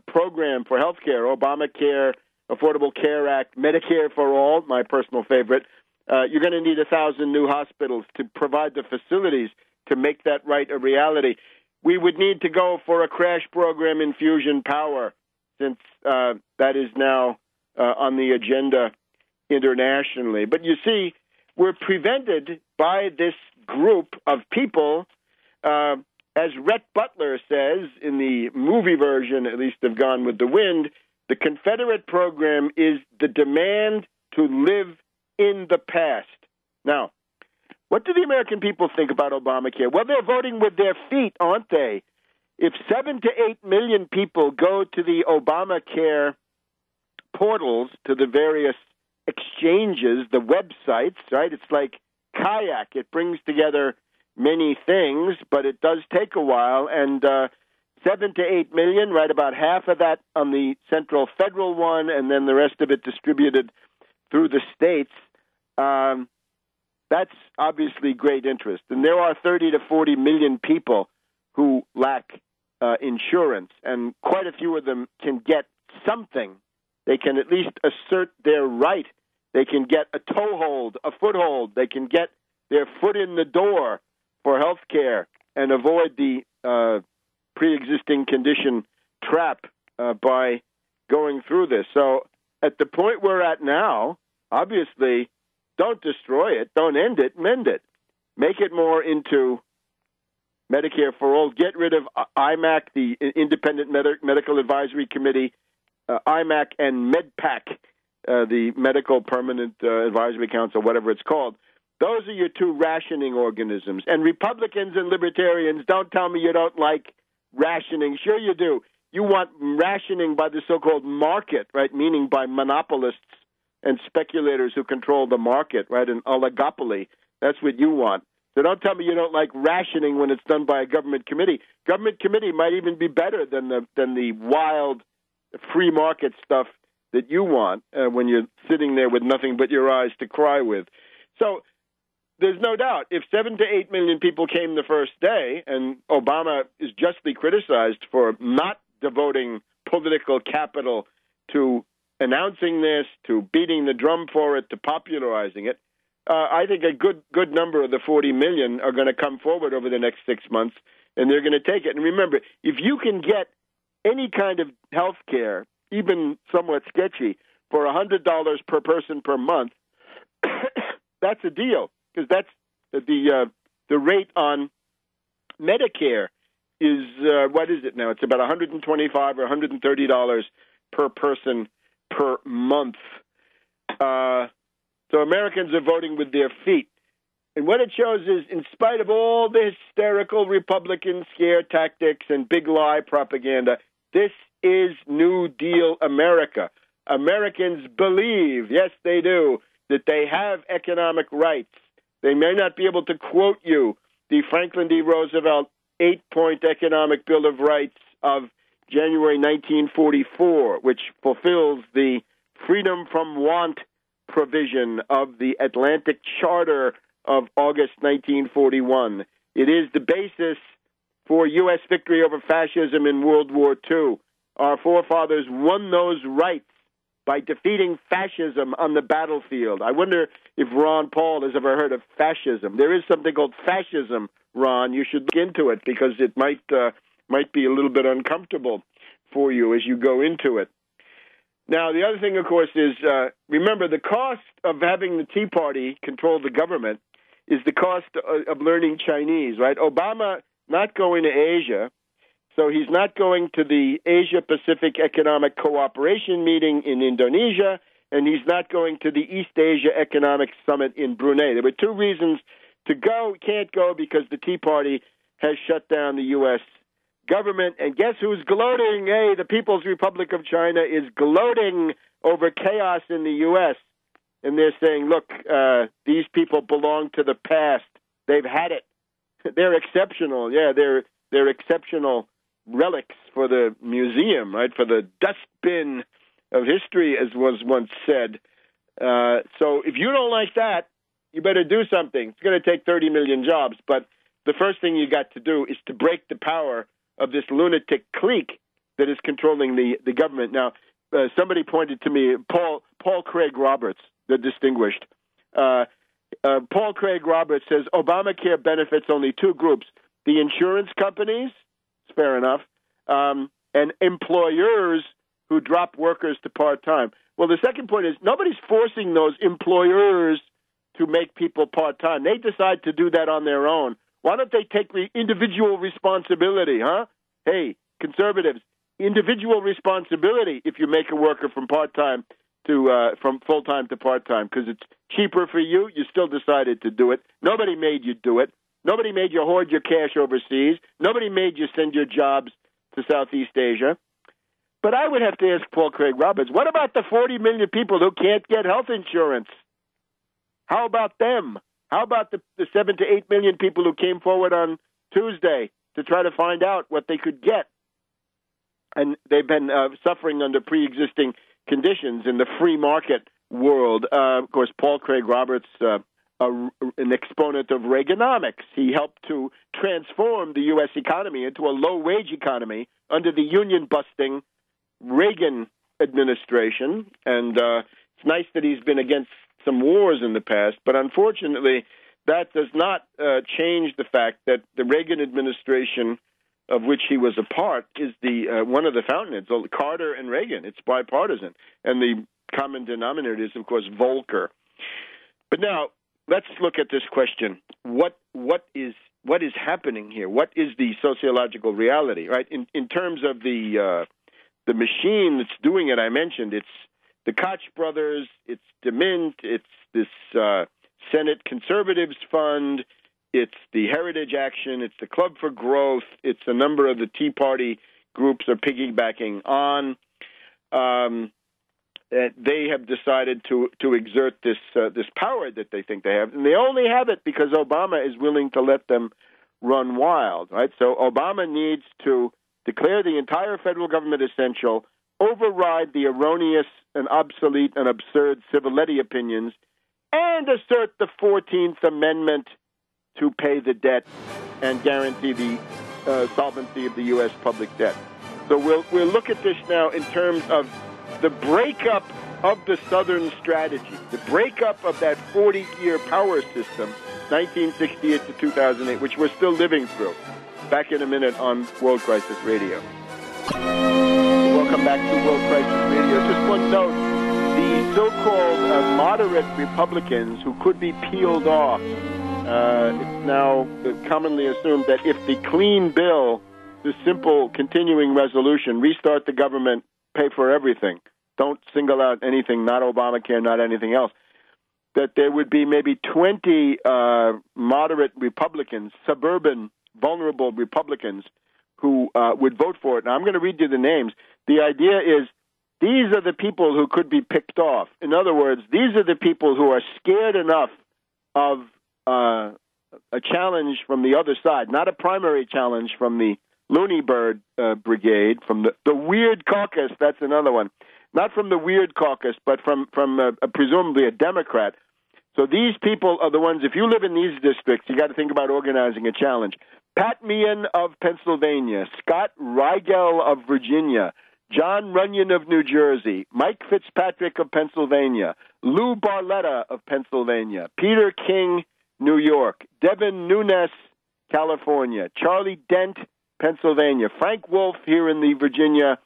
program for healthcare, Obamacare, Affordable Care Act, Medicare for All, my personal favorite, you're going to need 1,000 new hospitals to provide the facilities to make that right a reality. We would need to go for a crash program in fusion power, since that is now on the agenda internationally. But you see, we're prevented by this group of people As Rhett Butler says in the movie version, at least of Gone with the Wind, the Confederate program is the demand to live in the past. Now, what do the American people think about Obamacare? Well, they're voting with their feet, aren't they? If 7 to 8 million people go to the Obamacare portals, to the various exchanges, the websites, right? It's like Kayak. It brings together many things, but it does take a while. And 7 to 8 million, right, about half of that on the central federal one, and then the rest of it distributed through the states. That's obviously great interest. And there are 30 to 40 million people who lack insurance, and quite a few of them can get something. They can at least assert their right. They can get a toehold, a foothold. They can get their foot in the door for health care and avoid the pre-existing condition trap by going through this. So at the point we're at now, obviously, don't destroy it. Don't end it. Mend it. Make it more into Medicare for All. Get rid of IMAC, the Independent Medical Advisory Committee, IMAC, and MedPAC, the Medical Permanent Advisory Council, whatever it's called. Those are your two rationing organisms. And Republicans and Libertarians, don't tell me you don't like rationing. Sure you do. You want rationing by the so-called market, right, meaning by monopolists and speculators who control the market, right, an oligopoly. That's what you want. So don't tell me you don't like rationing when it's done by a government committee. Government committee might even be better than the wild free market stuff that you want when you're sitting there with nothing but your eyes to cry with. So there's no doubt if 7 to 8 million people came the first day, and Obama is justly criticized for not devoting political capital to announcing this, to beating the drum for it, to popularizing it, I think a good number of the 40 million are going to come forward over the next 6 months, and they're going to take it. And remember, if you can get any kind of health care, even somewhat sketchy, for $100 per person per month, that's a deal, because that's the rate on Medicare is, what is it now? It's about $125 or $130 per person per month. So Americans are voting with their feet. And what it shows is, in spite of all the hysterical Republican scare tactics and big lie propaganda, this is New Deal America. Americans believe, yes, they do, that they have economic rights. They may not be able to quote you the Franklin D. Roosevelt 8-point Economic Bill of Rights of January 1944, which fulfills the freedom from want provision of the Atlantic Charter of August 1941. It is the basis for U.S. victory over fascism in World War II. Our forefathers won those rights by defeating fascism on the battlefield. I wonder if Ron Paul has ever heard of fascism. There is something called fascism, Ron. You should look into it because it might be a little bit uncomfortable for you as you go into it. Now, the other thing, of course, is remember the cost of having the Tea Party control the government is the cost of learning Chinese, right? Obama not going to Asia, so he's not going to the Asia-Pacific Economic Cooperation meeting in Indonesia, and he's not going to the East Asia Economic Summit in Brunei. There were two reasons to go. Can't go because the Tea Party has shut down the U.S. government. And guess who's gloating? Hey, the People's Republic of China is gloating over chaos in the U.S. And they're saying, look, these people belong to the past. They've had it. They're exceptional. Yeah, they're exceptional relics for the museum, right? For the dustbin of history, as was once said. So if you don't like that, you better do something. It's going to take 30 million jobs. But the first thing you got to do is to break the power of this lunatic clique that is controlling the government. Now, somebody pointed to me, Paul Craig Roberts, the distinguished. Paul Craig Roberts says Obamacare benefits only two groups, the insurance companies, it's fair enough, and employers who drop workers to part-time. Well, the second point is nobody's forcing those employers to make people part-time. They decide to do that on their own. Why don't they take individual responsibility, huh? Hey, conservatives, individual responsibility if you make a worker from part-time to from full-time to part-time because it's cheaper for you. You still decided to do it. Nobody made you do it. Nobody made you hoard your cash overseas. Nobody made you send your jobs to Southeast Asia. But I would have to ask Paul Craig Roberts, what about the 40 million people who can't get health insurance? How about them? How about the 7 to 8 million people who came forward on Tuesday to try to find out what they could get? And they've been suffering under pre-existing conditions in the free market world. Of course, Paul Craig Roberts, an exponent of Reaganomics. He helped to transform the U.S. economy into a low-wage economy under the union-busting Reagan administration. And it's nice that he's been against some wars in the past, but unfortunately, that does not change the fact that the Reagan administration, of which he was a part, is the one of the fountainheads, Carter and Reagan. It's bipartisan, and the common denominator is, of course, Volcker. But now let's look at this question: what is happening here? What is the sociological reality? Right in terms of the machine that's doing it, I mentioned it's the Koch brothers, it's DeMint, it's this Senate Conservatives Fund, it's the Heritage Action, it's the Club for Growth, it's a number of the Tea Party groups are piggybacking on. They have decided to exert this power that they think they have, and they only have it because Obama is willing to let them run wild, right? So Obama needs to declare the entire federal government essential, override the erroneous and obsolete and absurd Civiletti opinions, and assert the 14th Amendment to pay the debt and guarantee the solvency of the U.S. public debt. So we'll look at this now in terms of the breakup of the Southern strategy, the breakup of that 40-year power system, 1968 to 2008, which we're still living through. Back in a minute on World Crisis Radio. Welcome back to World Crisis Radio. Just one note, the so-called moderate Republicans who could be peeled off, it's now commonly assumed that if the clean bill, the simple continuing resolution, restart the government, pay for everything, don't single out anything, not Obamacare, not anything else, that there would be maybe 20 moderate Republicans, suburban, vulnerable Republicans, who would vote for it. Now, I'm going to read you the names. The idea is these are the people who could be picked off. In other words, these are the people who are scared enough of a challenge from the other side, not a primary challenge from the Looney Bird Brigade, from the Weird Caucus, that's another one. Not from the Weird Caucus, but from presumably a Democrat. So these people are the ones, if you live in these districts, you got to think about organizing a challenge. Pat Meehan of Pennsylvania, Scott Rigel of Virginia, John Runyon of New Jersey, Mike Fitzpatrick of Pennsylvania, Lou Barletta of Pennsylvania, Peter King, New York, Devin Nunes, California, Charlie Dent, Pennsylvania, Frank Wolf here in the Virginia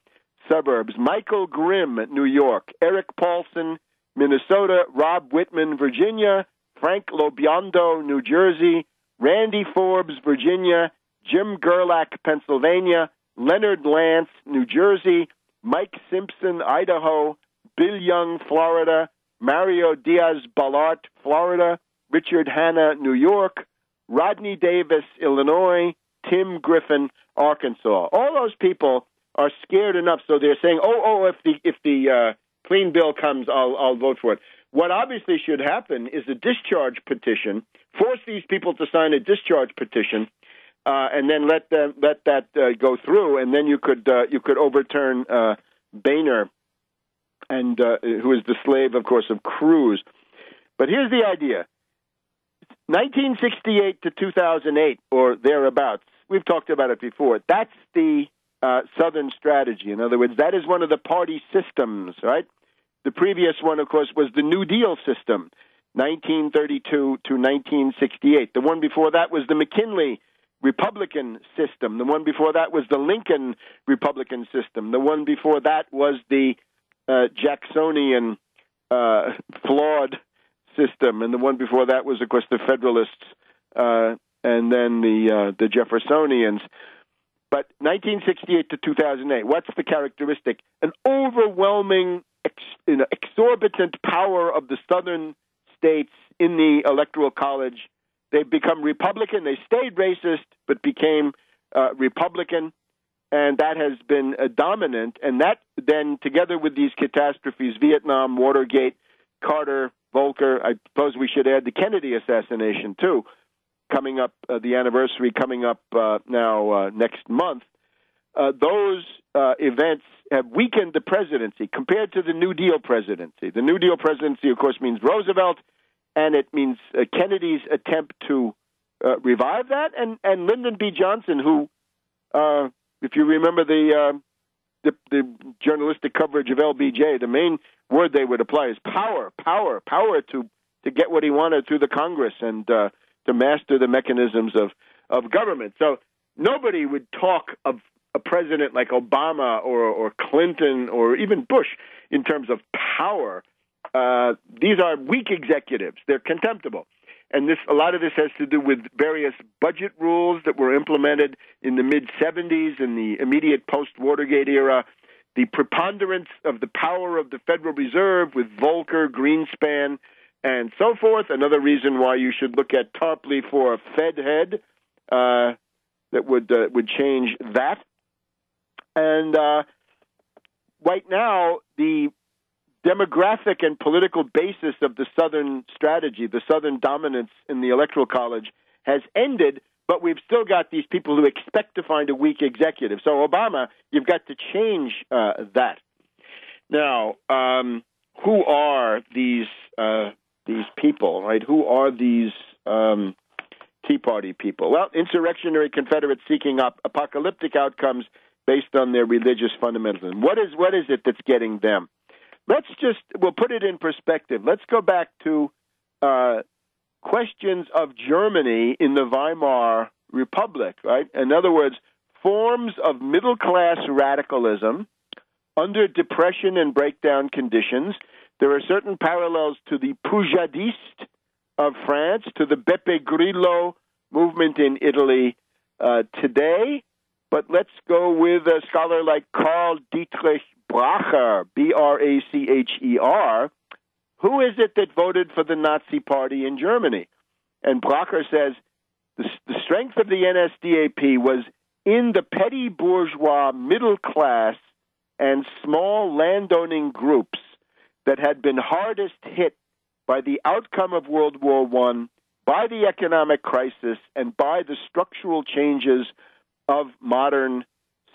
suburbs, Michael Grimm, New York, Eric Paulson, Minnesota, Rob Whitman, Virginia, Frank Lobiondo, New Jersey, Randy Forbes, Virginia, Jim Gerlach, Pennsylvania, Leonard Lance, New Jersey, Mike Simpson, Idaho, Bill Young, Florida, Mario Diaz-Balart, Florida, Richard Hanna, New York, Rodney Davis, Illinois, Tim Griffin, Arkansas. All those people are scared enough, so they're saying, if the clean bill comes, I'll vote for it. What obviously should happen is a discharge petition. Force these people to sign a discharge petition, and then let that go through, and then you could overturn Boehner, and who is the slave, of course, of Cruz. But here's the idea: 1968 to 2008, or thereabouts. We've talked about it before. That's the Southern strategy. In other words, that is one of the party systems, right? The previous one, of course, was the New Deal system, 1932 to 1968. The one before that was the McKinley Republican system. The one before that was the Lincoln Republican system. The one before that was the Jacksonian flawed system. And the one before that was, of course, the Federalists' and then the Jeffersonians. But 1968 to 2008, what's the characteristic? An overwhelming, exorbitant power of the southern states in the Electoral College. They've become Republican. They stayed racist, but became Republican, and that has been dominant. And that then, together with these catastrophes, Vietnam, Watergate, Carter, Volcker, I suppose we should add the Kennedy assassination, too, coming up, the anniversary coming up now next month. Those events have weakened the presidency compared to the New Deal presidency. The New Deal presidency, of course, means Roosevelt, and it means Kennedy's attempt to revive that, and Lyndon B. Johnson, who, if you remember the journalistic coverage of LBJ, the main word they would apply is power to get what he wanted through the Congress and to master the mechanisms of government. So nobody would talk of a president like Obama or Clinton or even Bush in terms of power. These are weak executives. They're contemptible. And a lot of this has to do with various budget rules that were implemented in the mid-'70s in the immediate post-Watergate era, the preponderance of the power of the Federal Reserve with Volcker, Greenspan, and so forth. Another reason why you should look at Tarpley for a Fed head that would change that. And right now, the demographic and political basis of the Southern strategy, the Southern dominance in the Electoral College, has ended, but we've still got these people who expect to find a weak executive. So Obama, you've got to change that. Now, who are these people, right? Who are these Tea Party people? Well, insurrectionary Confederates seeking apocalyptic outcomes based on their religious fundamentalism. What is it that's getting them? We'll put it in perspective. Let's go back to questions of Germany in the Weimar Republic, right? In other words, forms of middle-class radicalism under depression and breakdown conditions. There are certain parallels to the Poujadistes of France, to the Beppe Grillo movement in Italy today. But let's go with a scholar like Karl Dietrich Bracher, B-R-A-C-H-E-R. Who is it that voted for the Nazi Party in Germany? And Bracher says the strength of the NSDAP was in the petty bourgeois middle class and small landowning groups that had been hardest hit by the outcome of World War I, by the economic crisis, and by the structural changes of modern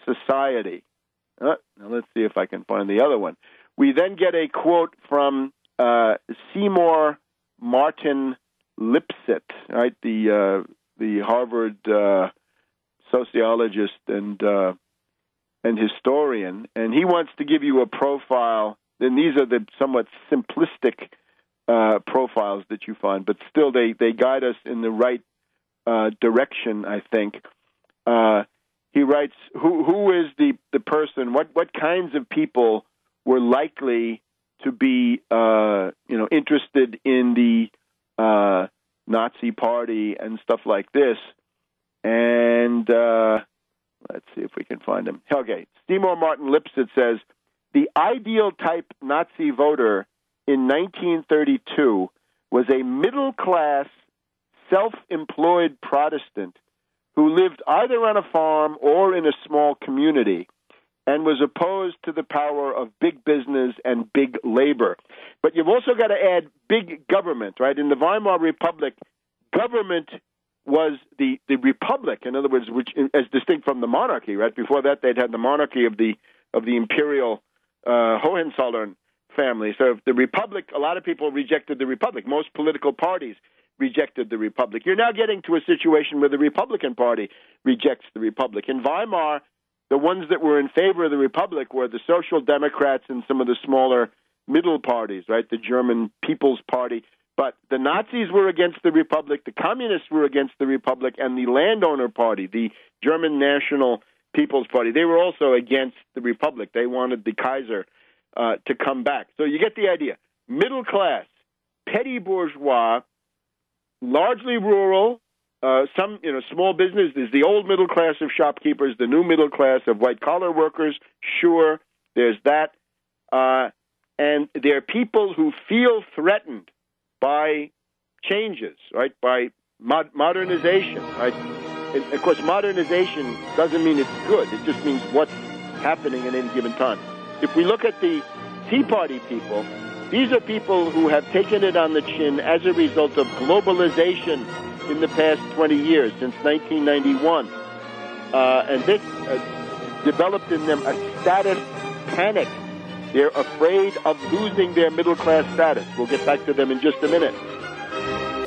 society. Now let's see if I can find the other one. We then get a quote from Seymour Martin Lipset, right? The Harvard sociologist and historian, and he wants to give you a profile. And these are the somewhat simplistic profiles that you find, but still they guide us in the right direction, I think. He writes, who is the person, what kinds of people were likely to be interested in the Nazi Party and stuff like this. And let's see if we can find him. Okay, Seymour Martin Lipset says, the ideal type Nazi voter in 1932 was a middle-class, self-employed Protestant who lived either on a farm or in a small community and was opposed to the power of big business and big labor. But you've also got to add big government, right? In the Weimar Republic, government was the republic, in other words, which as distinct from the monarchy, right? Before that, they'd had the monarchy of the imperial Hohenzollern family. So the republic, a lot of people rejected the republic. Most political parties rejected the republic. You're now getting to a situation where the Republican Party rejects the republic. In Weimar, the ones that were in favor of the republic were the Social Democrats and some of the smaller middle parties, right? The German People's Party. But the Nazis were against the republic, the communists were against the republic, and the landowner party, the German National People's Party, they were also against the republic. They wanted the Kaiser to come back. So you get the idea. Middle class, petty bourgeois, largely rural, some, small business. There's the old middle class of shopkeepers, the new middle class of white-collar workers. Sure, there's that. And there are people who feel threatened by changes, right, by modernization, right? And of course, modernization doesn't mean it's good. It just means what's happening at any given time. If we look at the Tea Party people, these are people who have taken it on the chin as a result of globalization in the past 20 years, since 1991. And this developed in them a status panic. They're afraid of losing their middle-class status. We'll get back to them in just a minute.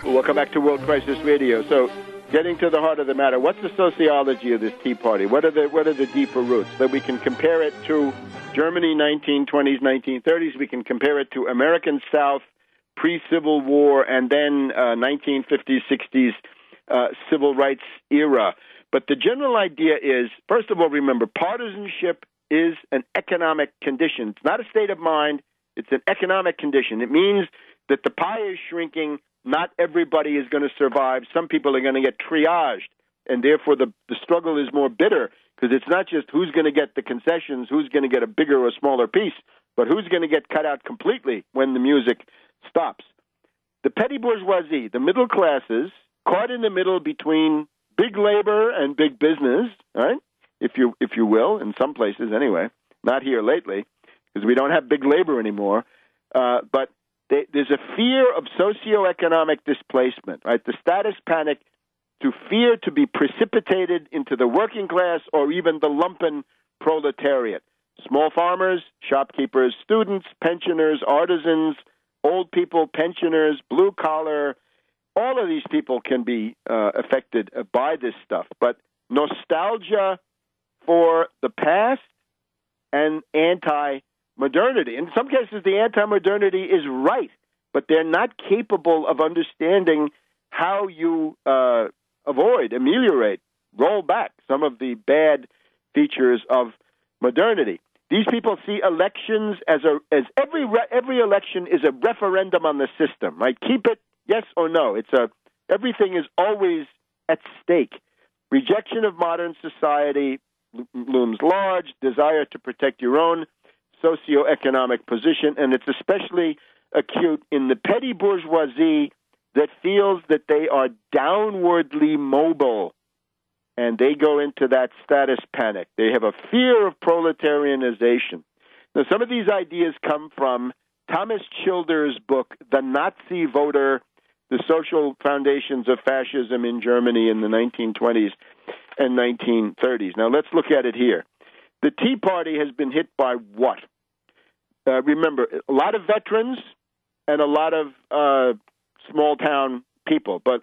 Welcome back to World Crisis Radio. So, getting to the heart of the matter, what's the sociology of this Tea Party? What are the deeper roots? That we can compare it to Germany, 1920s, 1930s. We can compare it to American South, pre-Civil War, and then 1950s, 60s civil rights era. But the general idea is, first of all, remember, partisanship is an economic condition. It's not a state of mind. It's an economic condition. It means that the pie is shrinking. Not everybody is going to survive. Some people are going to get triaged, and therefore the struggle is more bitter, because it's not just who's going to get the concessions, who's going to get a bigger or smaller piece, but who's going to get cut out completely when the music stops. The petty bourgeoisie, the middle classes, caught in the middle between big labor and big business, right? If you will, in some places anyway, not here lately, because we don't have big labor anymore, but there's a fear of socioeconomic displacement, right? The status panic, to fear to be precipitated into the working class or even the lumpen proletariat. Small farmers, shopkeepers, students, pensioners, artisans, old people, pensioners, blue collar, all of these people can be affected by this stuff. But nostalgia for the past and anti-modernity. In some cases, the anti-modernity is right, but they're not capable of understanding how you ameliorate, roll back some of the bad features of modernity. These people see elections as every election is a referendum on the system, right? Keep it, yes or no. Everything is always at stake. Rejection of modern society looms large, desire to protect your own socioeconomic position, and it's especially acute in the petty bourgeoisie that feels that they are downwardly mobile, and they go into that status panic. They have a fear of proletarianization. Now, some of these ideas come from Thomas Childers' book, The Nazi Voter, The Social Foundations of Fascism in Germany in the 1920s and 1930s. Now, let's look at it here. The Tea Party has been hit by what? Remember, a lot of veterans and a lot of small-town people. But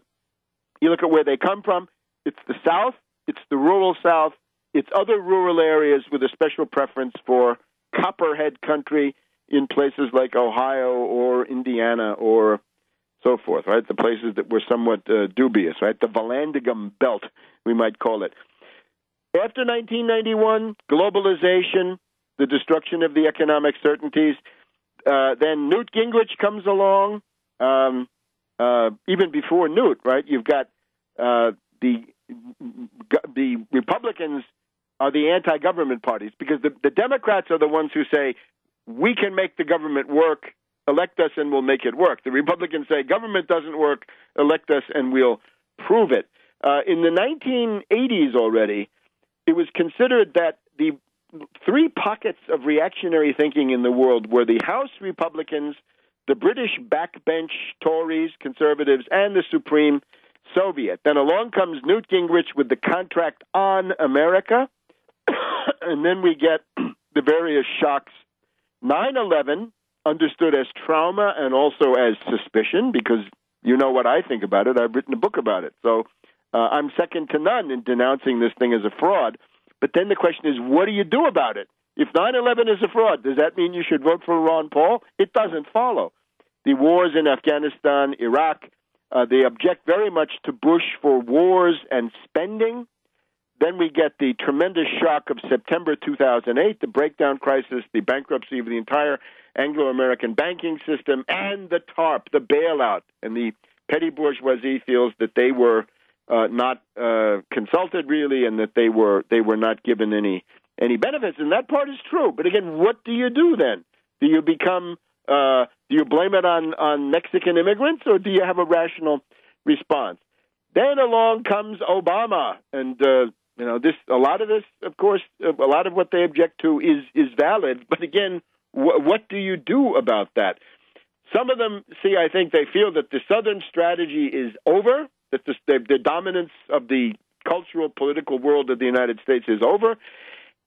you look at where they come from, it's the South, it's the rural South, it's other rural areas with a special preference for copperhead country in places like Ohio or Indiana or so forth, right? The places that were somewhat dubious, right? The Vallandigham Belt, we might call it. After 1991, globalization, the destruction of the economic certainties, then Newt Gingrich comes along. Even before Newt, right? You've got the Republicans are the anti-government parties, because the Democrats are the ones who say, we can make the government work, elect us and we'll make it work. The Republicans say, government doesn't work, elect us and we'll prove it. In the 1980s already, it was considered that the three pockets of reactionary thinking in the world were the House Republicans, the British backbench Tories, conservatives, and the Supreme Soviet. Then along comes Newt Gingrich with the Contract on America, and then we get the various shocks. 9/11, understood as trauma and also as suspicion, because you know what I think about it. I've written a book about it. So I'm second to none in denouncing this thing as a fraud. But then the question is, what do you do about it? If 9/11 is a fraud, does that mean you should vote for Ron Paul? It doesn't follow. The wars in Afghanistan, Iraq, they object very much to Bush for wars and spending. Then we get the tremendous shock of September 2008, the breakdown crisis, the bankruptcy of the entire Anglo-American banking system, and the TARP, the bailout. And the petty bourgeoisie feels that they were not consulted really, and that they were not given any benefits. And that part is true. But again, what do you do then? Do you become do you blame it on Mexican immigrants, or do you have a rational response? Then along comes Obama, and this a lot of this, of course, a lot of what they object to is valid. But again, what do you do about that? Some of them I think they feel that the Southern strategy is over, that the dominance of the cultural, political world of the United States is over,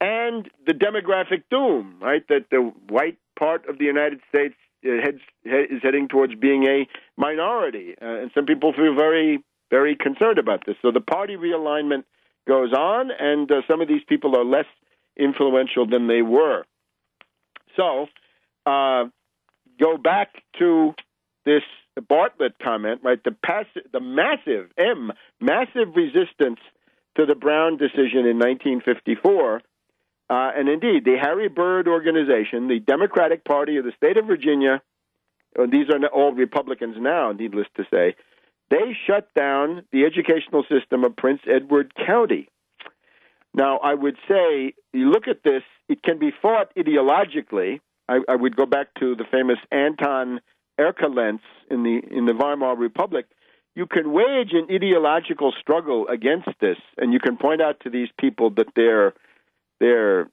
and the demographic doom, right, that the white part of the United States is heading towards being a minority. And some people feel very, very concerned about this. So the party realignment goes on, and some of these people are less influential than they were. So go back to this Bartlett comment, right? The massive resistance to the Brown decision in 1954, and indeed the Harry Byrd organization, the Democratic Party of the state of Virginia. These are all Republicans now, needless to say. They shut down the educational system of Prince Edward County. Now, I would say, you look at this, it can be fought ideologically. I would go back to the famous Anton Erkelenz in the Weimar Republic. You can wage an ideological struggle against this, and you can point out to these people that they're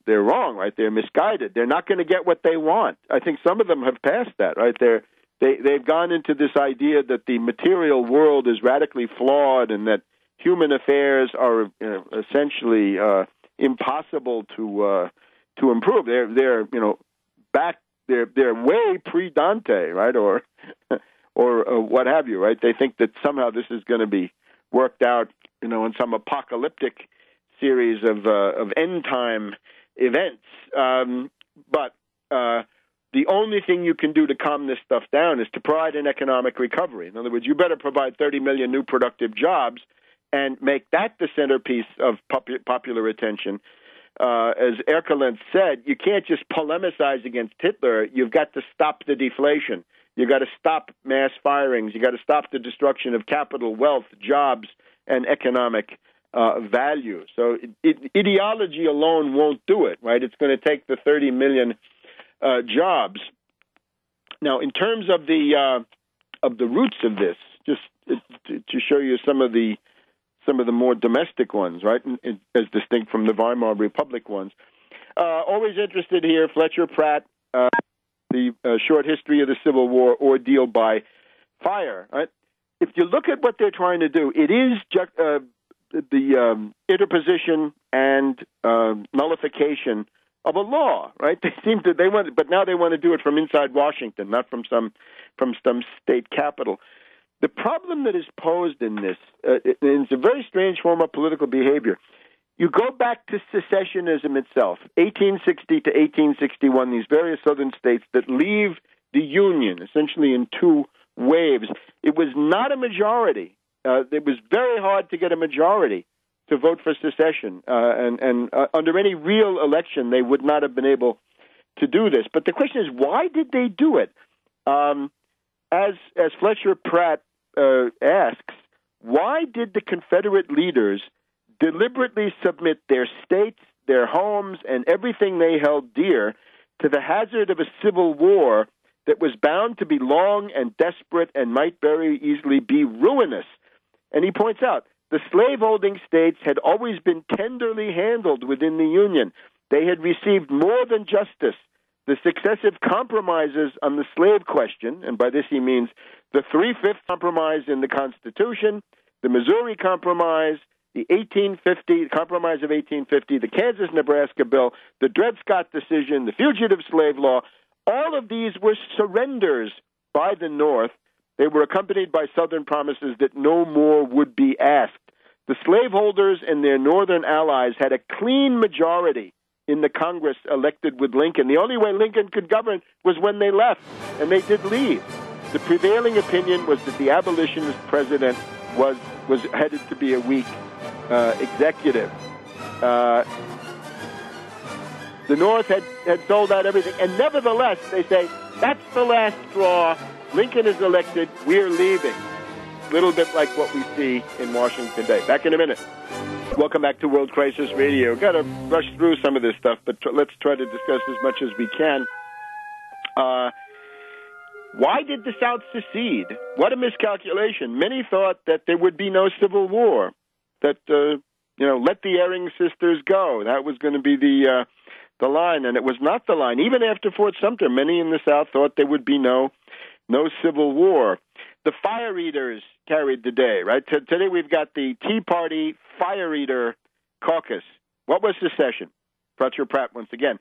wrong, right? They're misguided. They're not going to get what they want. I think some of them have passed that, right? They've gone into this idea that the material world is radically flawed and that human affairs are essentially impossible to improve. They're way pre-Dante, right, or what have you, right? They think that somehow this is going to be worked out, in some apocalyptic series of end time events. But the only thing you can do to calm this stuff down is to provide an economic recovery. In other words, you better provide 30 million new productive jobs and make that the centerpiece of popular attention. As Erkelenz said, you can't just polemicize against Hitler. You've got to stop the deflation. You've got to stop mass firings. You've got to stop the destruction of capital, wealth, jobs, and economic value. So ideology alone won't do it, right? It's going to take the 30 million jobs. Now, in terms of the roots of this, just to show you some of the more domestic ones, right, as distinct from the Weimar Republic ones. Always interested here, Fletcher Pratt, the short history of the Civil War, ordeal by fire. Right? If you look at what they're trying to do, it is the interposition and nullification of a law, right? But now they want to do it from inside Washington, not from some state capital. The problem that is posed in this is a very strange form of political behavior. You go back to secessionism itself, 1860 to 1861, these various southern states that leave the Union, essentially in two waves. It was not a majority. It was very hard to get a majority to vote for secession, and under any real election, they would not have been able to do this. But the question is, why did they do it? As Fletcher Pratt asks, why did the Confederate leaders deliberately submit their states, their homes, and everything they held dear to the hazard of a civil war that was bound to be long and desperate and might very easily be ruinous? And he points out, the slaveholding states had always been tenderly handled within the Union. They had received more than justice. The successive compromises on the slave question, and by this he means the 3/5 compromise in the Constitution, the Missouri Compromise, the Compromise of 1850, the Kansas-Nebraska Bill, the Dred Scott decision, the Fugitive Slave Law, all of these were surrenders by the North. They were accompanied by Southern promises that no more would be asked. The slaveholders and their Northern allies had a clean majority in the Congress elected with Lincoln. The only way Lincoln could govern was when they left, and they did leave. The prevailing opinion was that the abolitionist president was headed to be a weak executive. The North had sold out everything, and nevertheless, they say, that's the last straw. Lincoln is elected, we're leaving. little bit like what we see in Washington today. Back in a minute. Welcome back to World Crisis Radio. Got to rush through some of this stuff, but let's try to discuss as much as we can. Why did the South secede? What a miscalculation. Many thought that there would be no civil war, that, let the erring sisters go. That was going to be the line, and it was not the line. Even after Fort Sumter, many in the South thought there would be no civil war. The fire eaters carried the day, right? Today we've got the Tea Party Fire Eater Caucus. What was secession? Fletcher Pratt once again.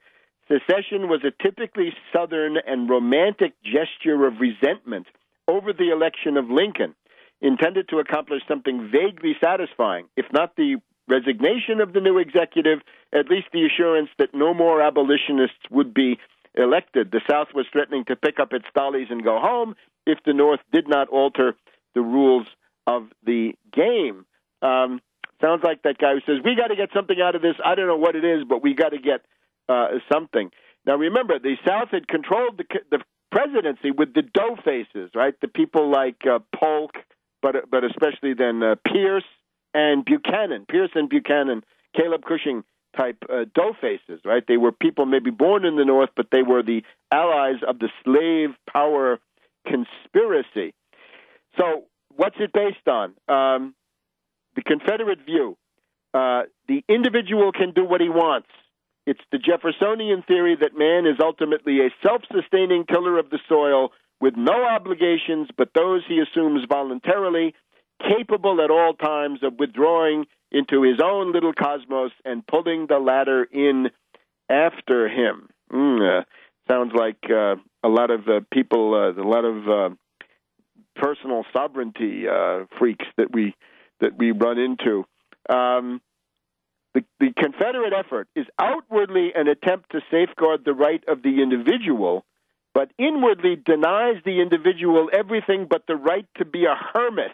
Secession was a typically Southern and romantic gesture of resentment over the election of Lincoln, intended to accomplish something vaguely satisfying, if not the resignation of the new executive, at least the assurance that no more abolitionists would be elected. The South was threatening to pick up its dollies and go home if the North did not alter the rules of the game. Sounds like that guy who says, we got to get something out of this. I don't know what it is, but we got to get something. Now, remember, the South had controlled the presidency with the dough faces, right? The people like Polk, but especially then Pierce and Buchanan, Caleb Cushing type dough faces, right? They were people maybe born in the North, but they were the allies of the slave power conspiracy. So what's it based on? The Confederate view. The individual can do what he wants. It's the Jeffersonian theory that man is ultimately a self-sustaining tiller of the soil with no obligations but those he assumes voluntarily, capable at all times of withdrawing into his own little cosmos and pulling the ladder in after him. Sounds like a lot of people, a lot of personal sovereignty freaks that we run into. The Confederate effort is outwardly an attempt to safeguard the right of the individual, but inwardly denies the individual everything but the right to be a hermit.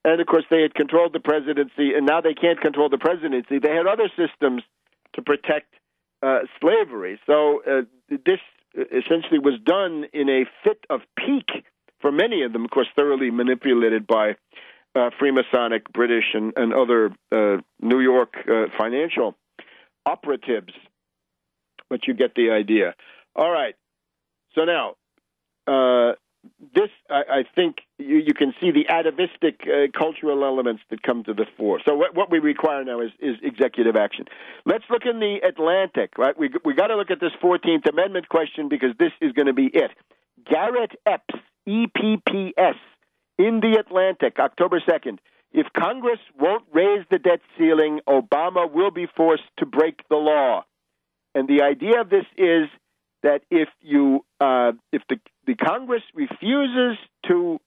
And, of course, they had controlled the presidency, and now they can't control the presidency. They had other systems to protect slavery. So this essentially was done in a fit of pique for many of them, of course, thoroughly manipulated by Freemasonic, British, and other New York financial operatives. But you get the idea. All right. So now, this, I think, you can see the atavistic cultural elements that come to the fore. So what we require now is executive action. Let's look in the Atlantic, right? We got to look at this 14th Amendment question because this is going to be it. Garrett Epps, EPPS, in the Atlantic, October 2nd. If Congress won't raise the debt ceiling, Obama will be forced to break the law. And the idea of this is that if the Congress refuses to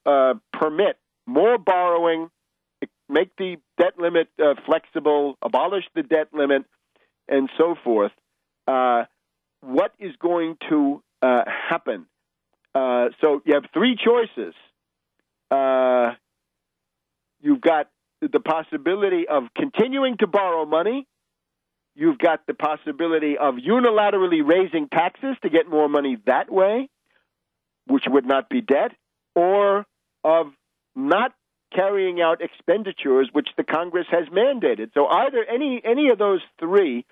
permit more borrowing, make the debt limit flexible, abolish the debt limit, and so forth, what is going to happen? So you have three choices. You've got the possibility of continuing to borrow money. You've got the possibility of unilaterally raising taxes to get more money that way, which would not be debt, or of not carrying out expenditures which the Congress has mandated. So either any of those three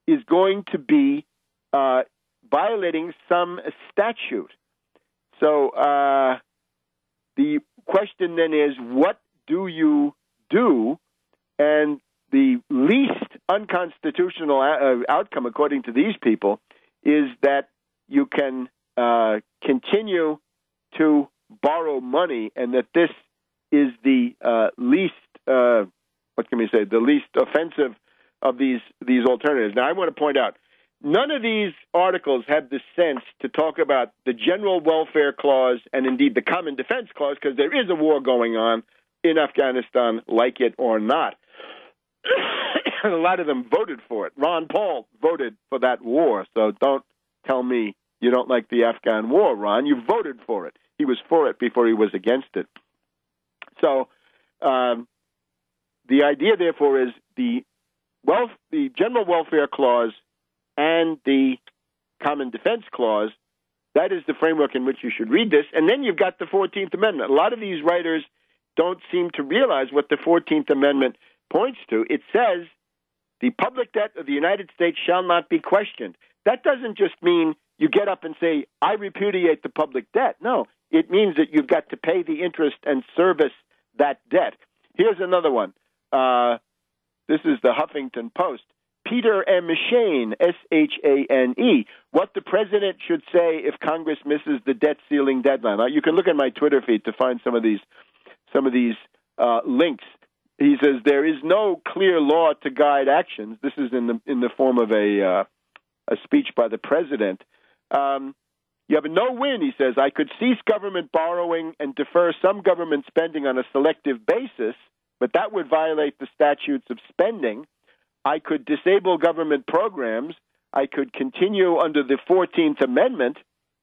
is going to be violating some statute. So the question then is, what do you do? And the least unconstitutional outcome, according to these people, is that you can continue to borrow money, and that this is the least, the least offensive of these alternatives. Now, I want to point out, none of these articles have the sense to talk about the General Welfare Clause and indeed the Common Defense Clause, because there is a war going on in Afghanistan, like it or not. And a lot of them voted for it. Ron Paul voted for that war, so don't tell me you don't like the Afghan war, Ron. You voted for it. He was for it before he was against it. So the idea, therefore, is the General Welfare Clause and the Common Defense Clause That is the framework in which you should read this. And then you've got the 14th Amendment. A lot of these writers don't seem to realize what the 14th Amendment points to. It says the public debt of the United States shall not be questioned. That doesn't just mean you get up and say, I repudiate the public debt. No, it means that you've got to pay the interest and service that debt. Here's another one. This is the Huffington Post. Peter M. Shane, S-H-A-N-E, what the president should say if Congress misses the debt ceiling deadline. Now, you can look at my Twitter feed to find some of these links. He says there is no clear law to guide actions. This is in the form of a speech by the president. You have a no-win, he says. I could cease government borrowing and defer some government spending on a selective basis, but that would violate the statutes of spending. I could disable government programs. I could continue under the 14th Amendment,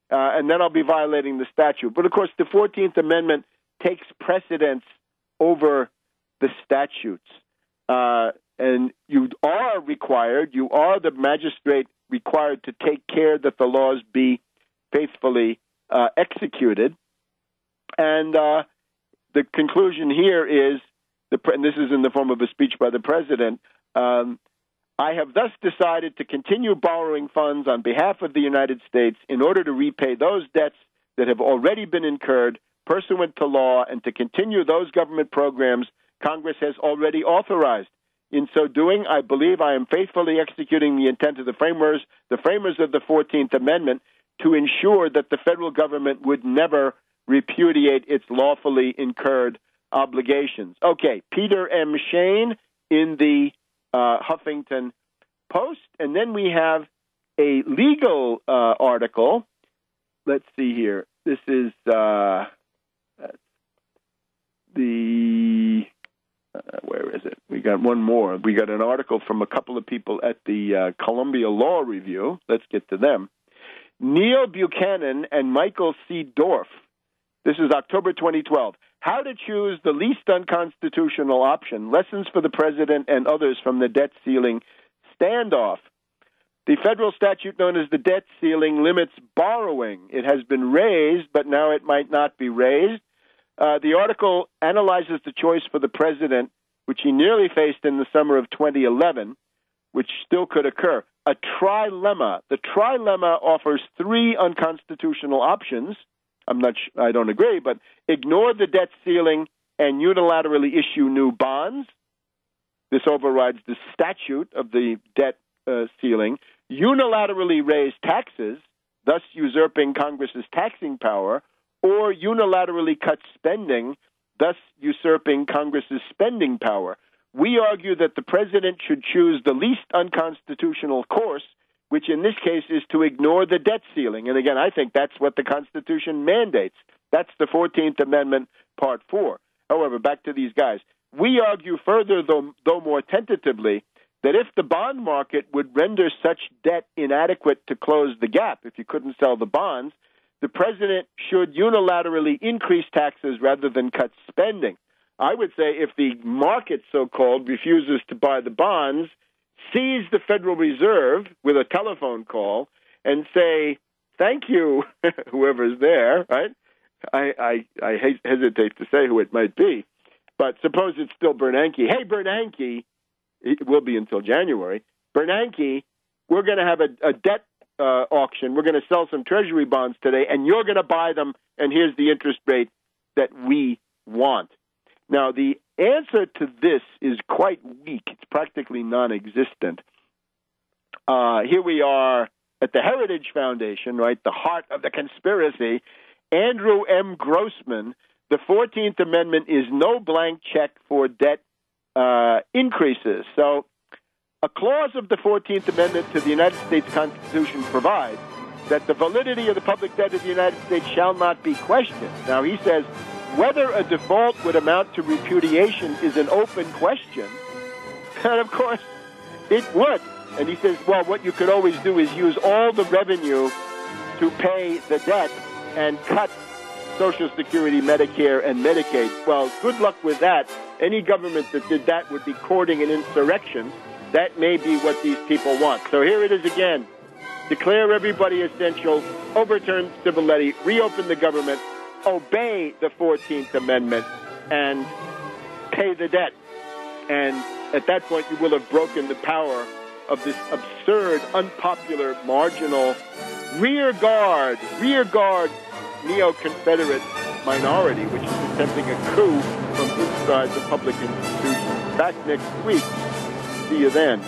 and then I'll be violating the statute. But, of course, the 14th Amendment takes precedence over the statutes. And you are the magistrate required to take care that the laws be faithfully executed. And the conclusion here is, and this is in the form of a speech by the president, I have thus decided to continue borrowing funds on behalf of the United States in order to repay those debts that have already been incurred pursuant to law and to continue those government programs Congress has already authorized. In so doing, I believe I am faithfully executing the intent of the framers of the 14th Amendment, to ensure that the federal government would never repudiate its lawfully incurred obligations. Okay, Peter M. Shane in the Huffington Post. And then we have a legal article. Let's see here. This is where is it? We got one more. We got an article from a couple of people at the Columbia Law Review. Let's get to them. Neil Buchanan and Michael C. Dorff. This is October 2012. How to choose the least unconstitutional option. Lessons for the president and others from the debt ceiling standoff. The federal statute known as the debt ceiling limits borrowing. It has been raised, but now it might not be raised. The article analyzes the choice for the president, which he nearly faced in the summer of 2011, which still could occur. A trilemma. The trilemma offers three unconstitutional options. I don't agree, but ignore the debt ceiling and unilaterally issue new bonds. This overrides the statute of the debt ceiling. Unilaterally raise taxes, thus usurping Congress's taxing power, or unilaterally cut spending, thus usurping Congress's spending power. We argue that the president should choose the least unconstitutional course, which in this case is to ignore the debt ceiling. And again, I think that's what the Constitution mandates. That's the 14th Amendment, Part 4. However, back to these guys. We argue further, though more tentatively, that if the bond market would render such debt inadequate to close the gap, if you couldn't sell the bonds, the president should unilaterally increase taxes rather than cut spending. I would say if the market, so-called, refuses to buy the bonds, seize the Federal Reserve with a telephone call and say, thank you, whoever's there, right? I hesitate to say who it might be, but suppose it's still Bernanke. Hey, Bernanke, it will be until January. Bernanke, we're going to have a debt auction. We're going to sell some Treasury bonds today, and you're going to buy them, and here's the interest rate that we want. Now, the answer to this is quite weak. It's practically non-existent. Here we are at the Heritage Foundation, right, the heart of the conspiracy. Andrew M. Grossman, the 14th Amendment is no blank check for debt increases. So a clause of the 14th Amendment to the United States Constitution provides that the validity of the public debt of the United States shall not be questioned. Now, he says, whether a default would amount to repudiation is an open question. And, of course, it would. And he says, well, what you could always do is use all the revenue to pay the debt and cut Social Security, Medicare, and Medicaid. Well, good luck with that. Any government that did that would be courting an insurrection. That may be what these people want. So here it is again. declare everybody essential, overturn civil levy, reopen the government, obey the 14th Amendment, and pay the debt. And at that point, you will have broken the power of this absurd, unpopular, marginal, rearguard Neoconfederate minority, which is attempting a coup from inside the public institutions. Back next week. See you then.